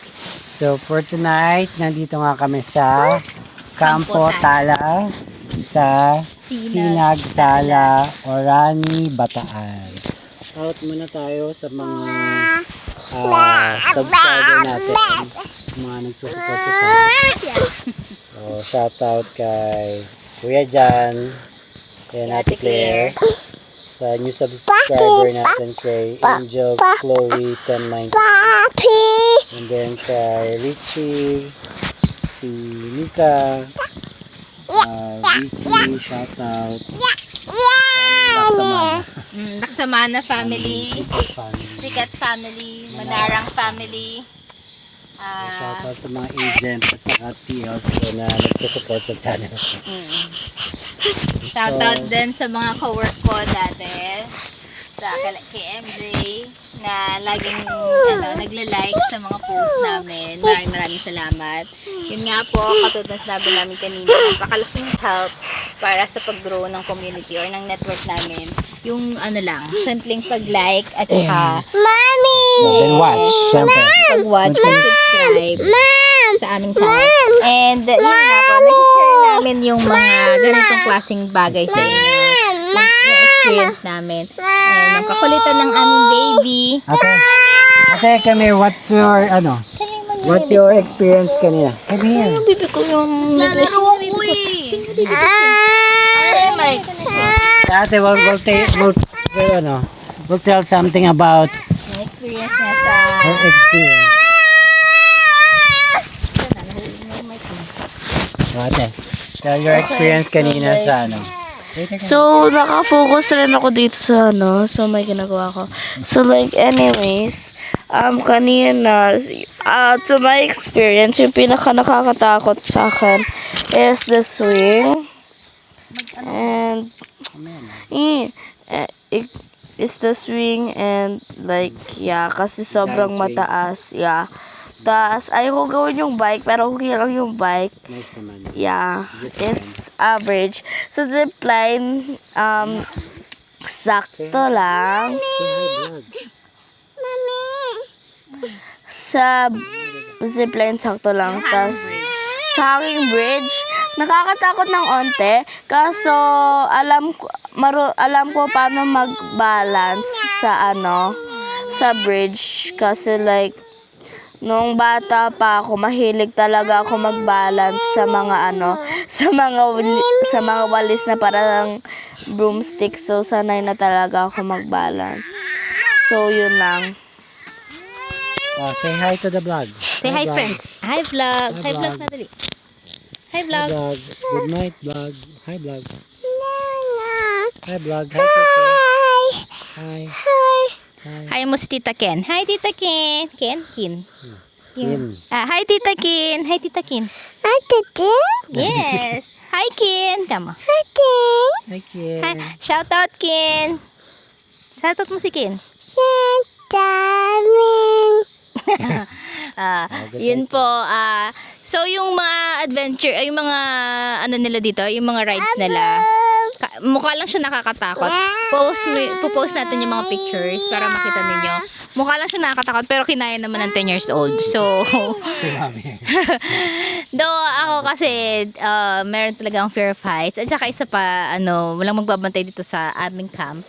B: So for tonight, nandito nga kami sa Campo Tala sa Sinag Tala, Orani, Bataan. Out muna tayo sa mga subscriber natin, mga nagsusupport sa channel. So shout out kay Kuya Jan, kay Ate Claire, sa new subscriber natin kay Angel Chloe 1090, and then kay Richie, si Nika, Vicky, shout out, Laksamana,
C: Laksamana family,
B: family.
C: Sikat family, Manarang family.
B: Shout out sa mga agent at saka TLs ko na nagsusupport sa channel.
C: Shoutout din sa mga co-work ko dati. kay MJ na laging nagla-like sa mga posts namin. Maraming salamat. Yun nga po, katulad na sinabi namin kanina, napakalaking help para sa pag-grow ng community or ng network namin. Yung simpleng pag-like at saka
B: Then watch, syempre.
C: pag-watch at subscribe sa aming channel. And yun nga po, nag-share namin yung mga ganitong klaseng bagay sa inyo. Yung experience namin. And ang kakulitan ng aming baby.
B: Ate, come here. What's your experience kanina? Come here.
C: Bibi ko yung nalaro ko eh.
B: Ate, we'll tell something about
C: Yung experience niya sa...
B: her experience. Ate, tell your experience kanina sa
A: So, nakafocus rin ako dito sa so may ginagawa ko. So, like, anyways, kanina, to my experience, yung pinaka nakakatakot sa akin is the swing. And, it's the swing and, like, yeah, kasi sobrang mataas, yeah. Tapos, ayoko gawin yung bike, pero okay lang yung bike.
B: Nice naman.
A: Yeah, it's average. So, zipline, sakto lang. Sa zipline, sakto lang. Tapos, sa hanging bridge, nakakatakot ng onte. Kaso, alam ko paano mag-balance sa sa bridge. Kasi like, nung bata pa ako, mahilig talaga ako mag-balance sa mga sa mga walis na parang broomstick. So, sanay na talaga ako mag-balance. So, yun lang.
B: Say hi to the vlog.
C: Say hi, friends. Hi, vlog. Hi, vlog na dali. Hi, vlog.
B: Vlog. Good night, vlog. Hi, vlog. Hi, vlog. Hi, Tito. Hi.
C: Hi mo si Tita Ken. Hi, Tita Ken. Ken.
B: Kin.
C: Hi, Tita Ken. Hi, Tita Ken. Yes. Hi, Ken. Kamo.
B: Hi, Kin.
C: Hi. Shout out, Ken. Shout out mo si Ken. Yun po. So, yung mga adventure, yung mga nila dito, yung mga rides nila, mukha lang siya nakakatakot. Popost natin yung mga pictures para makita ninyo. Mukha lang siya nakakatakot pero kinaya naman ng 10 years old. So, though ako kasi meron talagang fear of heights. At saka isa pa, walang magbabantay dito sa aming camp.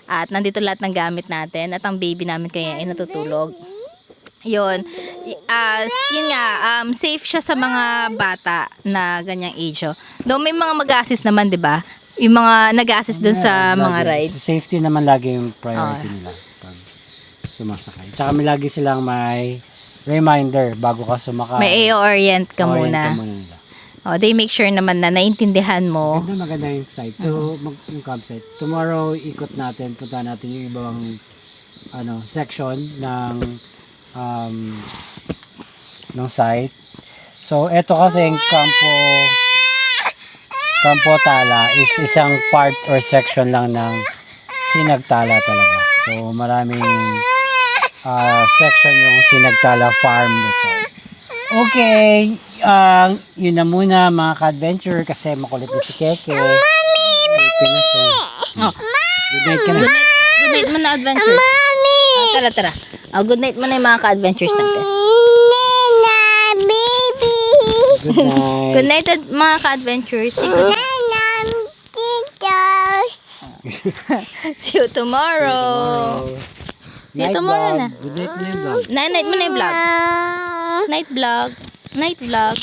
C: At nandito lahat ng gamit natin. At ang baby namin kaya ay natutulog. Yun. Yun nga, safe siya sa mga bata na ganyang age. Though may mga mag-assist naman, di ba? Yung mga nag-assist dun sa mga rides.
B: Safety naman lagi yung priority nila pag sumasakay. Tsaka may lagi silang may reminder bago ka sumakay.
C: May orient ka muna.
B: nila.
C: They make sure naman na naintindihan mo.
B: Maganda yung site. So, yung campsite. Tomorrow, ikot natin, punta natin yung ibang section ng site. So, eto kasi yung Campo Tala is isang part or section lang ng Sinagtala talaga. So, maraming section yung Sinagtala Farm Resort. Okay, yun na muna mga ka-adventure kasi makulit na si Keke. Good night ka na.
C: Good night mo na adventure. Tara. Good night mo na yung mga ka-adventures natin.
B: Good night.
C: Good night mga ka-adventures. See you tomorrow. See you tomorrow na.
B: Good night mo na yung vlog.
C: Night mo na yung vlog. Night vlog. Night vlog.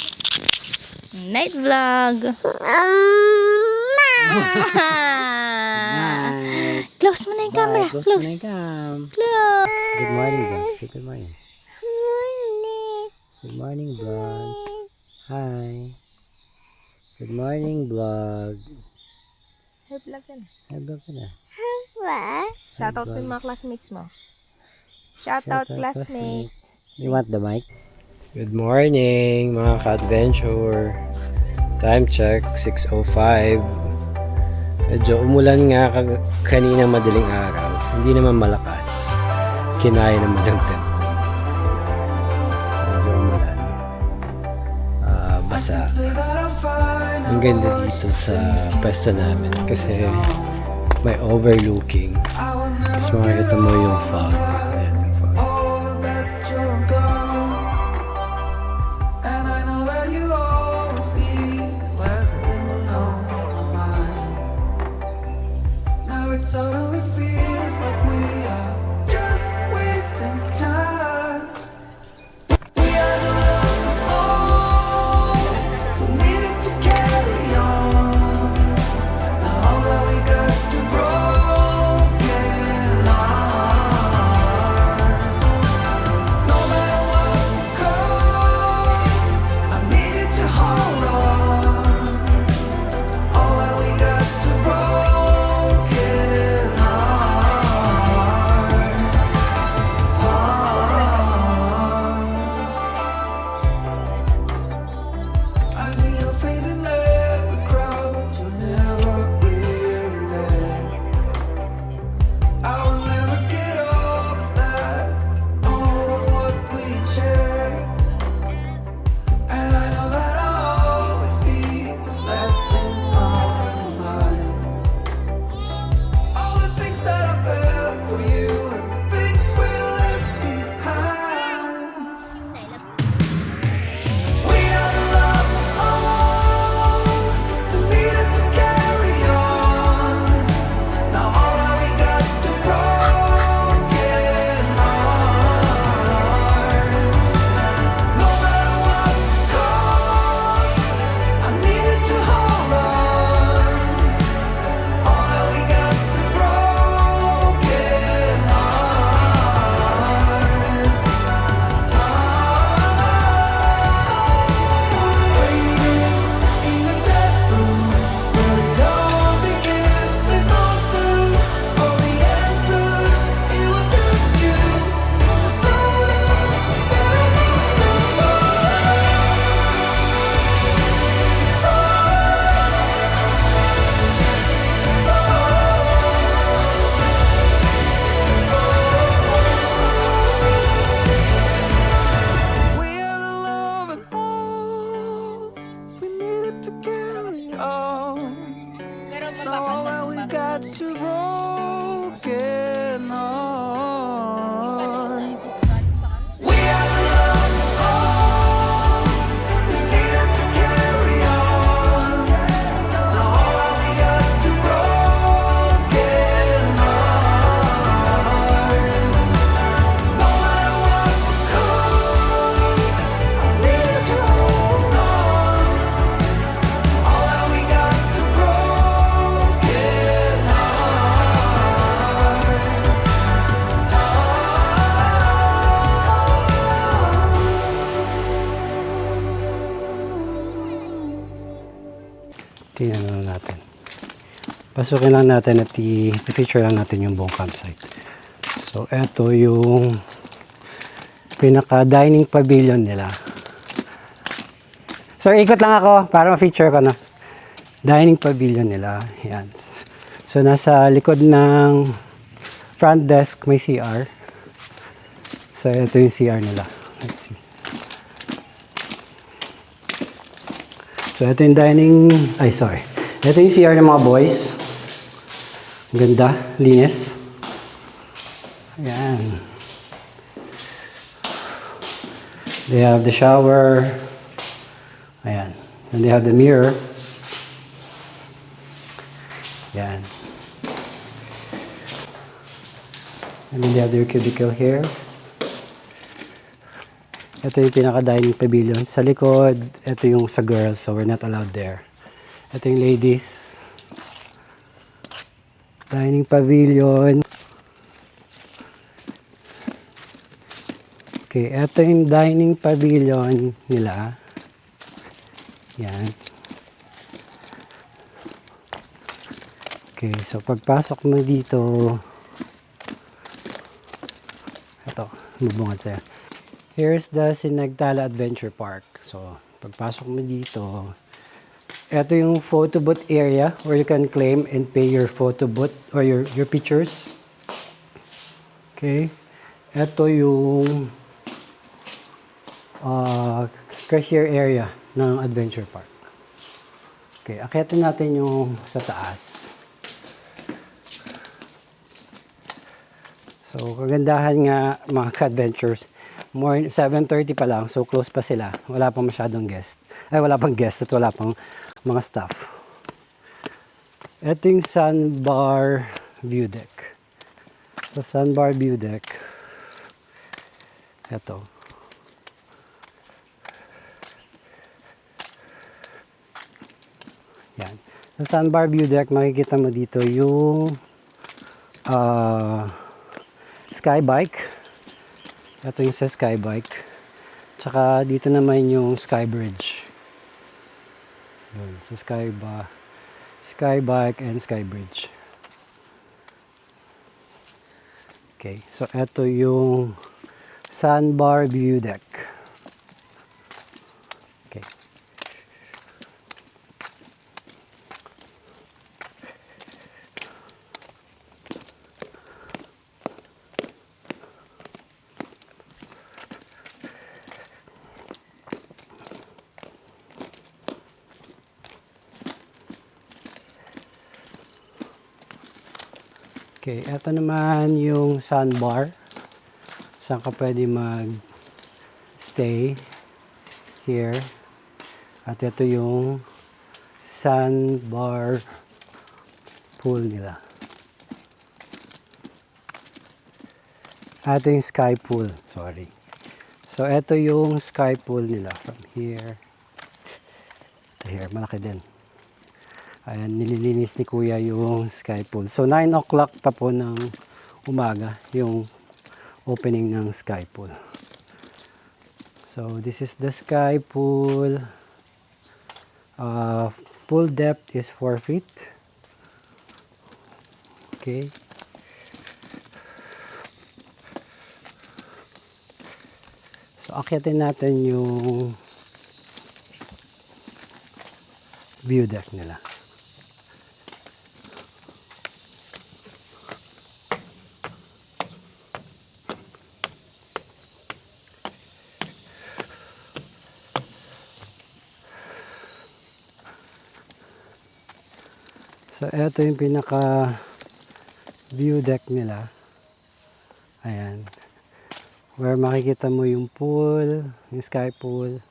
C: Night vlog. Close mo na yung camera. Close.
B: Close. Good morning, vlog. Say good morning. Good morning, vlog. Hi. Good morning, vlog.
C: Hi, vlog ka na.
B: Hi, vlog ka na.
C: Shoutout po yung mga classmates mo. Shoutout classmates.
B: You want the mic? Good morning, mga ka-adventure. Time check, 6:05. Medyo umulan nga kanina madaling araw. Hindi naman malakas. Kinaya naman ng tent. Medyo umulan. Basa. Ang ganda dito sa pwesto namin kasi may overlooking. Tapos makikita mo yung fog. Ayan yung fog.
G: Totally feels like we are just wasting time. We are the love we needed to carry on. Now all that we got is too broken hearts. No matter what the cost, I needed to hold on. All that we got is too broken. I see your face in every crowd, but you're never really there. I will never get over that, all what we share. And I know that I'll always be the last thing on your mind. All the things that I felt for you, and the things we left behind. We are the love that needed to carry on. Now all that we got is too broken hearts. No matter what the cost, I needed to hold on. All that we got is too broken hearts. In the dead room, where it all began, we both knew all the answers. It was just you. It's a story that I lost We are the love and all we needed to carry on. Now all that we got's too broken hearts. We are the love and all we needed to carry on. Now all that we got's too broken hearts. No matter what the cost, I needed to hold on. All that we got's too broken
B: Tingnan lang natin. Pasukin lang natin at i-feature lang natin yung buong campsite. So, eto yung pinaka-dining pavilion nila. Sir, ikot lang ako para ma-feature ko na. Dining pavilion nila. Yan. So, nasa likod ng front desk may CR. So, ito yung CR nila. Let's see. So, ito yung dining... Ay, sorry. Ito yung CR ng mga boys. Ang ganda. Linis. Ayan. They have the shower. Ayan. And they have the mirror. Ayan. And then they have their cubicle here. Ito yung pinaka-dining pavilion. Sa likod, ito yung sa girls, so we're not allowed there. Ito yung ladies. Dining pavilion. Okay, ito yung dining pavilion nila. Yan. Okay, so pagpasok mo dito, ito, bubungad sa'yo. Here's the Sinagtala Adventure Park. So, pagpasok mo dito, ito yung photo booth area where you can claim and pay your photo booth or your pictures. Okay. Ito yung cashier area ng Adventure Park. Okay, akyatin natin yung sa taas. So, kagandahan nga mga ka-adventures, 7:30 pa lang, so close pa sila. Wala pang masyadong guest. Ay, wala pang guest at wala pang mga staff. Ito yung Sandbar View Deck. So, Sandbar View Deck. Ito. Yan. Sa Sandbar View Deck, makikita mo dito yung sky bike. Ito yung sa sky bike. Tsaka dito naman yung sky bridge. Yun, sa sky bike and sky bridge. Okay, so ito yung Sandbar View Deck. Okay. Okay, ito naman yung sandbar. Saan ka pwede mag-stay here. At ito yung sandbar pool nila. Ito yung sky pool. Sorry. So, ito yung sky pool nila. From here to here. Malaki din. Ayan, nililinis ni Kuya yung sky pool. So, 9 o'clock pa po ng umaga yung opening ng sky pool. So, this is the sky pool. Pool depth is 4 feet. Okay. So, akyatin natin yung view deck nila. So, ito yung pinaka view deck nila. Ayan. Where makikita mo yung pool, yung sky pool,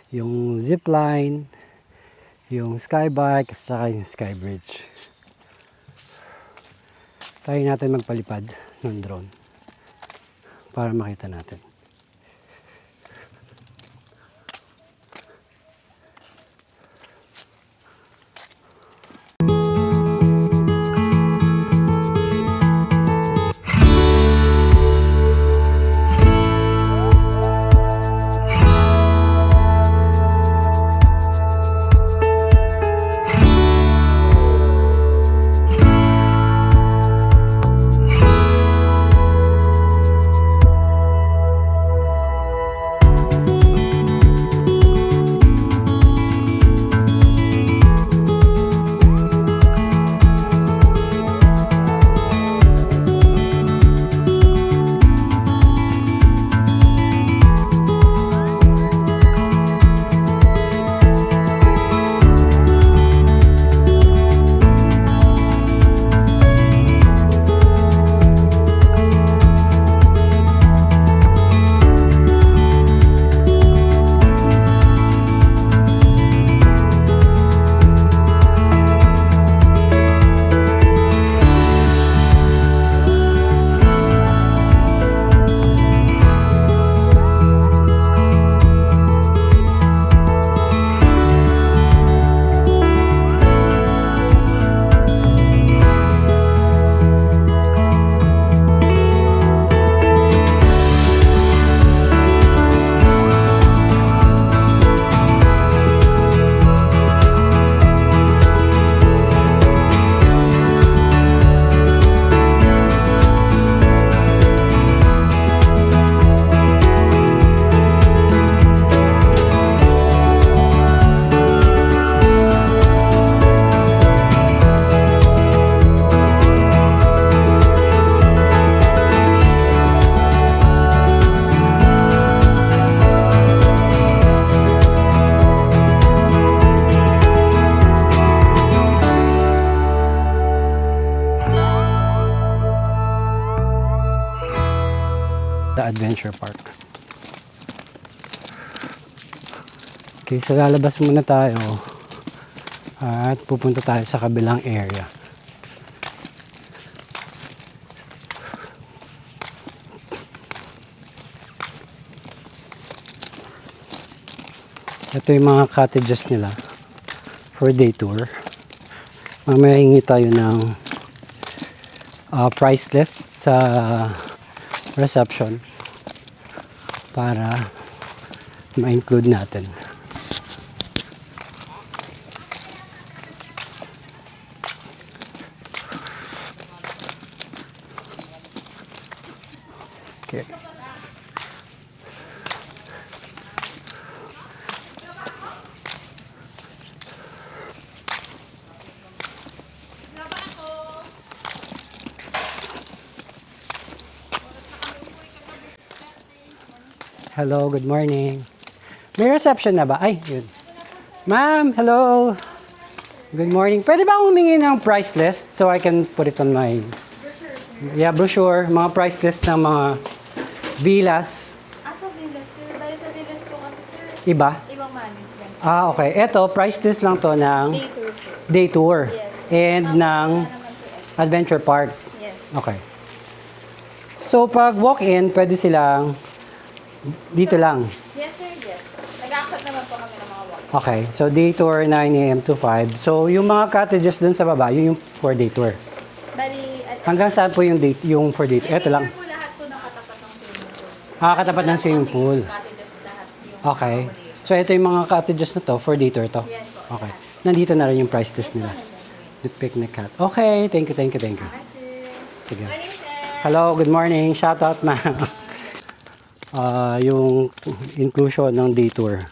B: yung zip line, yung sky bike, at saka yung sky bridge. Try natin magpalipad ng drone para makita natin. Adventure Park. Okay, so lalabas muna tayo at pupunta tayo sa kabilang area. Ito yung mga cottages nila for day tour. Mamaya hingi tayo ng price list sa reception para ma-include natin. Okay. Hello, good morning. May reception na ba? Ay, yun. Ma'am, hello. Good morning. Pwede ba akong humingi ng price list so I can put it on my... brochure. Mga price list ng mga villas.
F: Sa villas, sir. Dahil sa villas po kasi, sir,
B: Iba?
F: ibang management.
B: Okay. Ito, price list lang to ng
F: Day tour, sir.
B: day tour.
F: Yes.
B: And ng
F: Naman, sir.
B: Adventure Park.
F: Yes.
B: Okay. So, pag walk-in, pwede silang dito lang.
F: Yes, sir. Yes. Nag-accept naman po kami ng mga walk.
B: Okay. So, day tour 9 a.m. to 5. So, yung mga cottages dun sa baba, yun yung for day tour.
F: Bali,
B: Hanggang saan po yung for day tour? Ito lang.
F: po lahat po nakatapat ng swimming pool.
B: Katapat ng swimming pool.
F: Cottages lahat yung
B: Okay. So, ito yung mga cottages na to for day tour to?
F: Yes po.
B: Okay. Nandito na rin yung price list nila. The picnic hut. Okay. Thank you. Sige. Hello. Good morning. Shout out, ma'am. Yung inclusion ng day tour.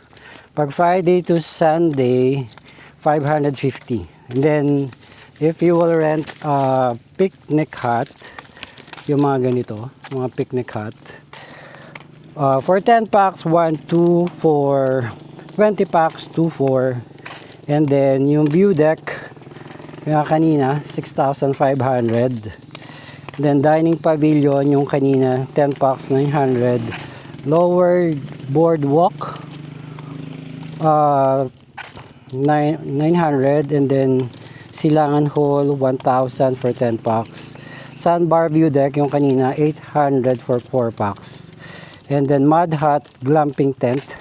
B: Pag Friday to Sunday, 550. And then, if you will rent a picnic hut, yung mga ganito, mga picnic hut, for 10 packs, 1, 2, 4, 20 packs, 2, 4, and then yung view deck, yung kanina, 6,500. Then dining pavilion, yung kanina, 10 packs, 900. Lower boardwalk, 900, and then Silangan Hall, 1,000 for 10 packs. Sandbar view deck, yung kanina, 800 for 4 packs. And then Mud Hut, glamping tent,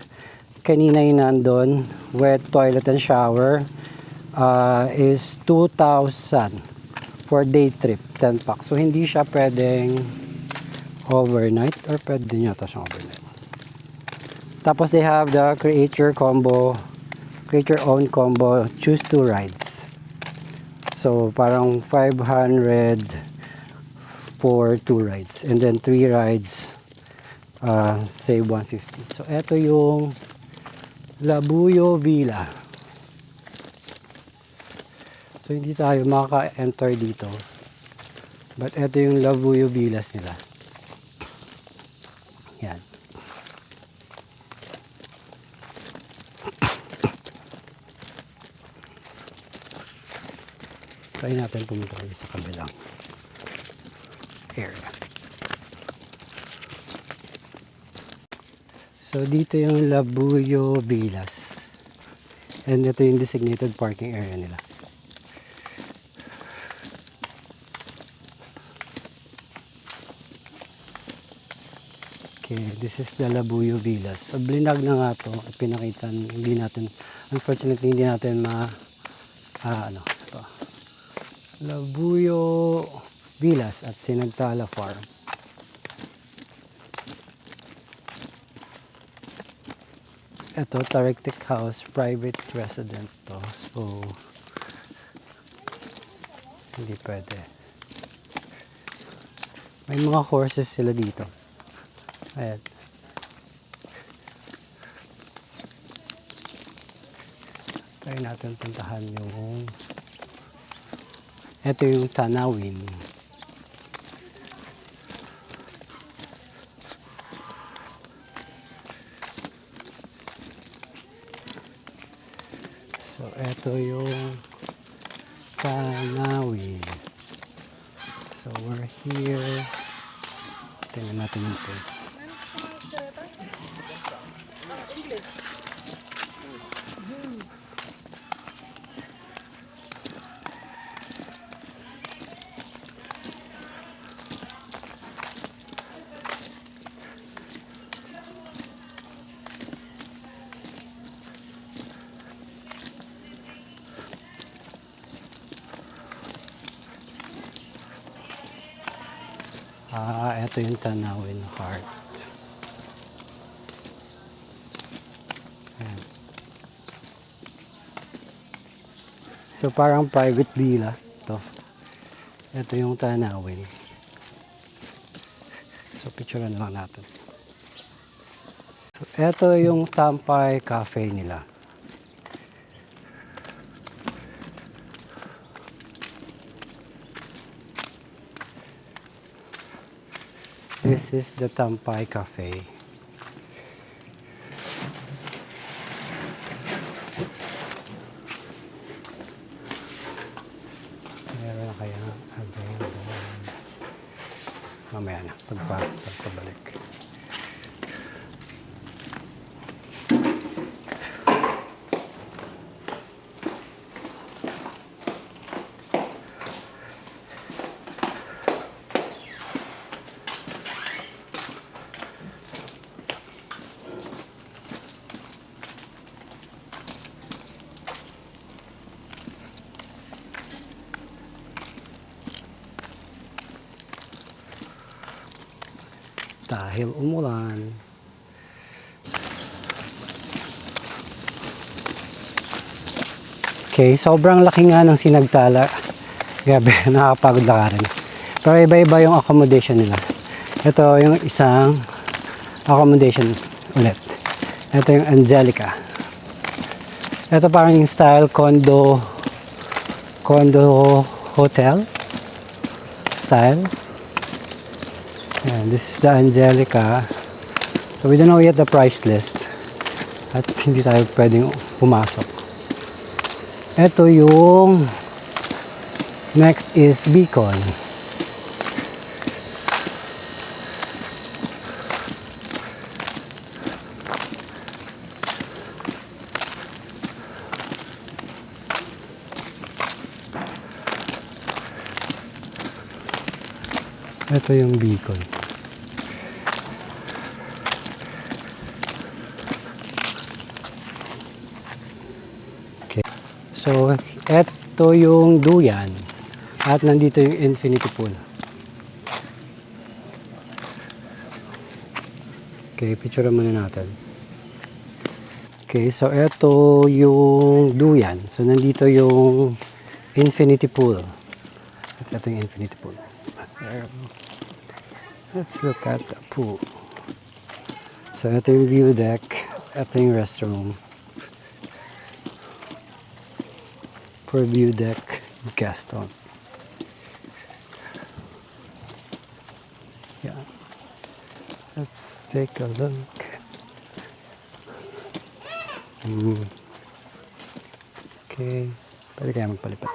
B: kanina yung nandun, wet toilet and shower, is 2,000 for day trip, 10 packs. So, hindi siya pwedeng overnight, or pwede nyo ito siyang overnight. Tapos, they have the create your own combo, choose 2 rides. So, parang 500 for 2 rides. And then, 3 rides, say 150. So, eto yung Labuyo Villa. So, hindi tayo makaka-enter dito. But, eto yung Labuyo Villas nila. Yan. Try natin pumunta tayo sa kabilang area. So, dito yung Labuyo Villas. And ito yung designated parking area nila. Okay, this is the Labuyo Villas. So, blinag na nga to at pinakita, unfortunately, hindi natin ito. Labuyo Villas at Sinagtala Farm. Ito, Tarektik House, private resident to. So, hindi pwede. May mga horses sila dito. Ayan. Try natin puntahan yung ito yung Tanawin. So ito yung Tanawin. So we're here. Tingnan natin ito. Ito yung Tanawin Heart. Ayan. So parang private villa to. Ito yung Tanawin. So picture na lang natin. So ito yung Tampay Cafe nila. This is the Tampay Cafe. Meron kaya available. Mamaya na, pagpabalik. Dahil umulan. Okay, sobrang laki nga ng Sinagtala. Grabe, nakakapagod lakarin. Pero iba-iba yung accommodation nila. Ito yung isang accommodation ulit. Ito yung Angelica. Ito parang yung style condo hotel style. And this is the Angelica. So we don't know yet the price list. At hindi tayo pwedeng pumasok. Ito yung next is Beacon. Ito yung Beacon. Okay. So, ito yung Duyan. At nandito yung Infinity Pool. Okay, picture muna natin. Okay, so ito yung Duyan. So, nandito yung Infinity Pool. At ito yung Infinity Pool. Let's look at the pool. So, ito yung view deck. Ito yung restroom. For view deck, Gaston. Yeah. Let's take a look. Okay. Pwede kaya magpalipat.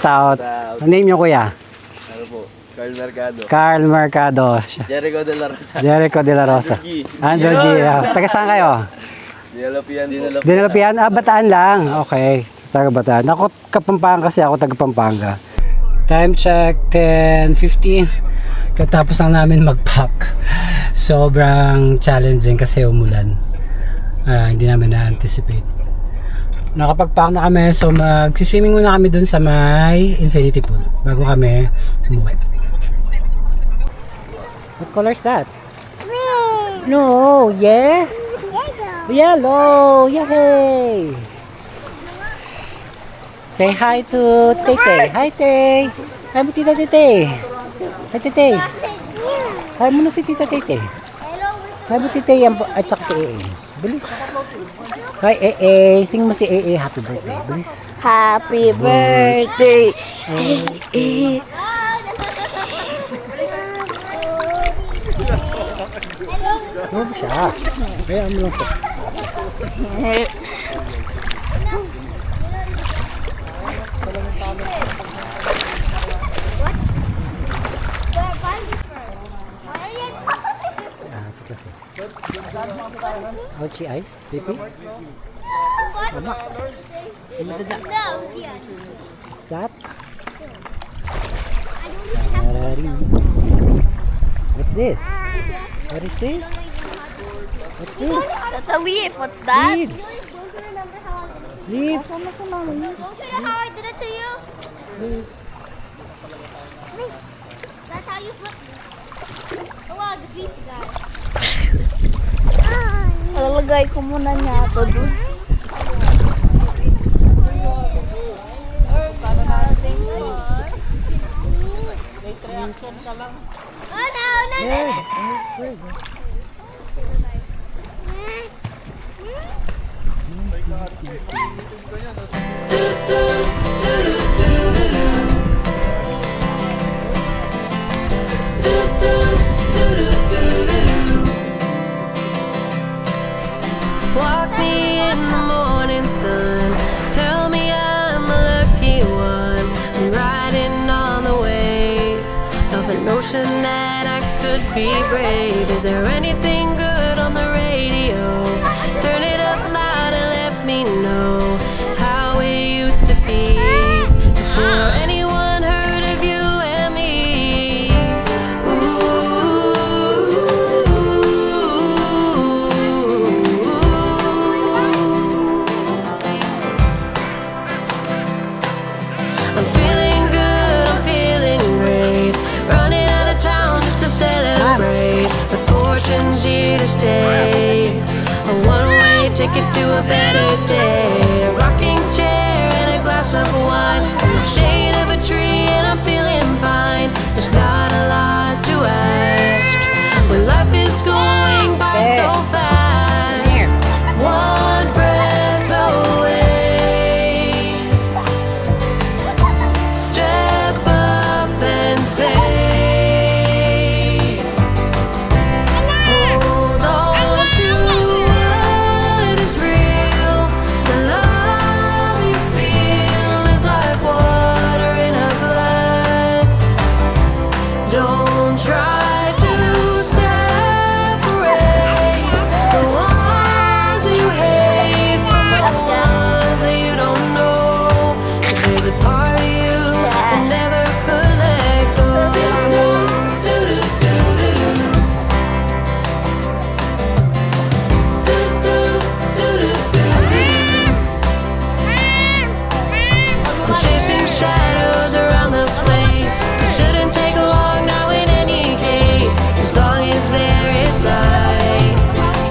B: Out. Name nyo kuya?
H: Ano po? Carl Mercado.
B: Carl Mercado.
H: Jericho de la Rosa.
B: Jericho de la Rosa. Andrew G. Taga saan kayo?
H: Dinalapian.
B: Dinalapian? Bataan lang. Okay. Taga Bataan. Ako Kapampangan kasi ako taga Pampanga. Time check 10:15. Katapos lang namin mag-pack. Sobrang challenging kasi umulan. Hindi namin na-anticipate. Nakapag-pack na kami, so mag-swimming muna kami dun sa may Infinity Pool bago kami umuwi. What color is that?
D: Red.
B: No, yeah?
D: Yellow.
B: Yellow! Yay! Say hi to Tete. Hi, Tete! Hi mo Tita Tete. Hi, Tete. Hi mo na si Tita Tete.
D: Hello,
B: Happy Titay at saka si AA. Bilis. Hi, AA. Sing mo si AA. Happy birthday. Bilis.
A: Happy birthday.
B: Ano ba siya? Kaya mo lang po. Ouchie eyes? Sleepy? Mama. What's that? What's this? What is this? What's this?
A: That's a leaf. What's that?
B: Leaves. Leaves.
D: Don't say how I did it to you. That's how you put. Oh wow, the piece guy.
A: Lalagay ko muna niya ito doon.
D: Oh no, no, no.
G: Walk me in the morning sun. Tell me I'm a lucky one. I'm riding on the wave of an ocean that I could be brave. Is there anything good on the radio? Turn it up loud and let me know how it used to be before anyone heard of you and me. I'm feeling good, I'm feeling great. Running out of town just to celebrate. The fortune's here to stay. A one-way ticket to a better day. A rocking chair and a glass of wine. In the shade of a tree and I'm feeling fine. There's not a lot to ask when life is going by so fast. One breath away. Step up and say, hold on to what is real. The love you feel is like water in a glass. Don't try to separate the ones you hate from the ones that you don't know. 'Cause there's a part of you that never could let go. I'm chasing shadows around the place. It shouldn't take long now in any case. As long as there is light,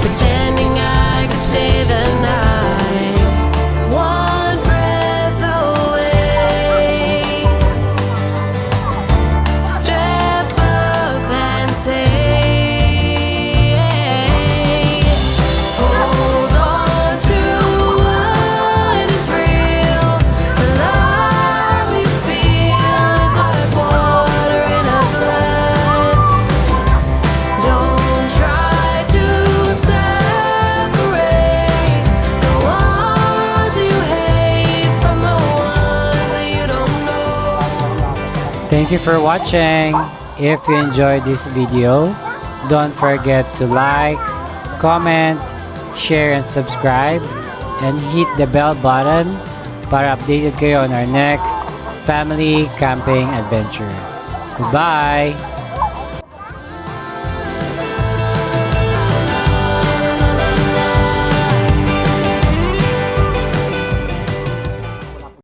G: pretending I could stay the night. One breath away. Step up and say, hold on to what is real. The love you feel is like water in a glass. Don't try to separate the ones you hate from the ones that you don't know.
B: Thank you for watching. If you enjoyed this video, don't forget to like, comment, share, and subscribe. And hit the bell button para updated kayo on our next family camping adventure. Goodbye!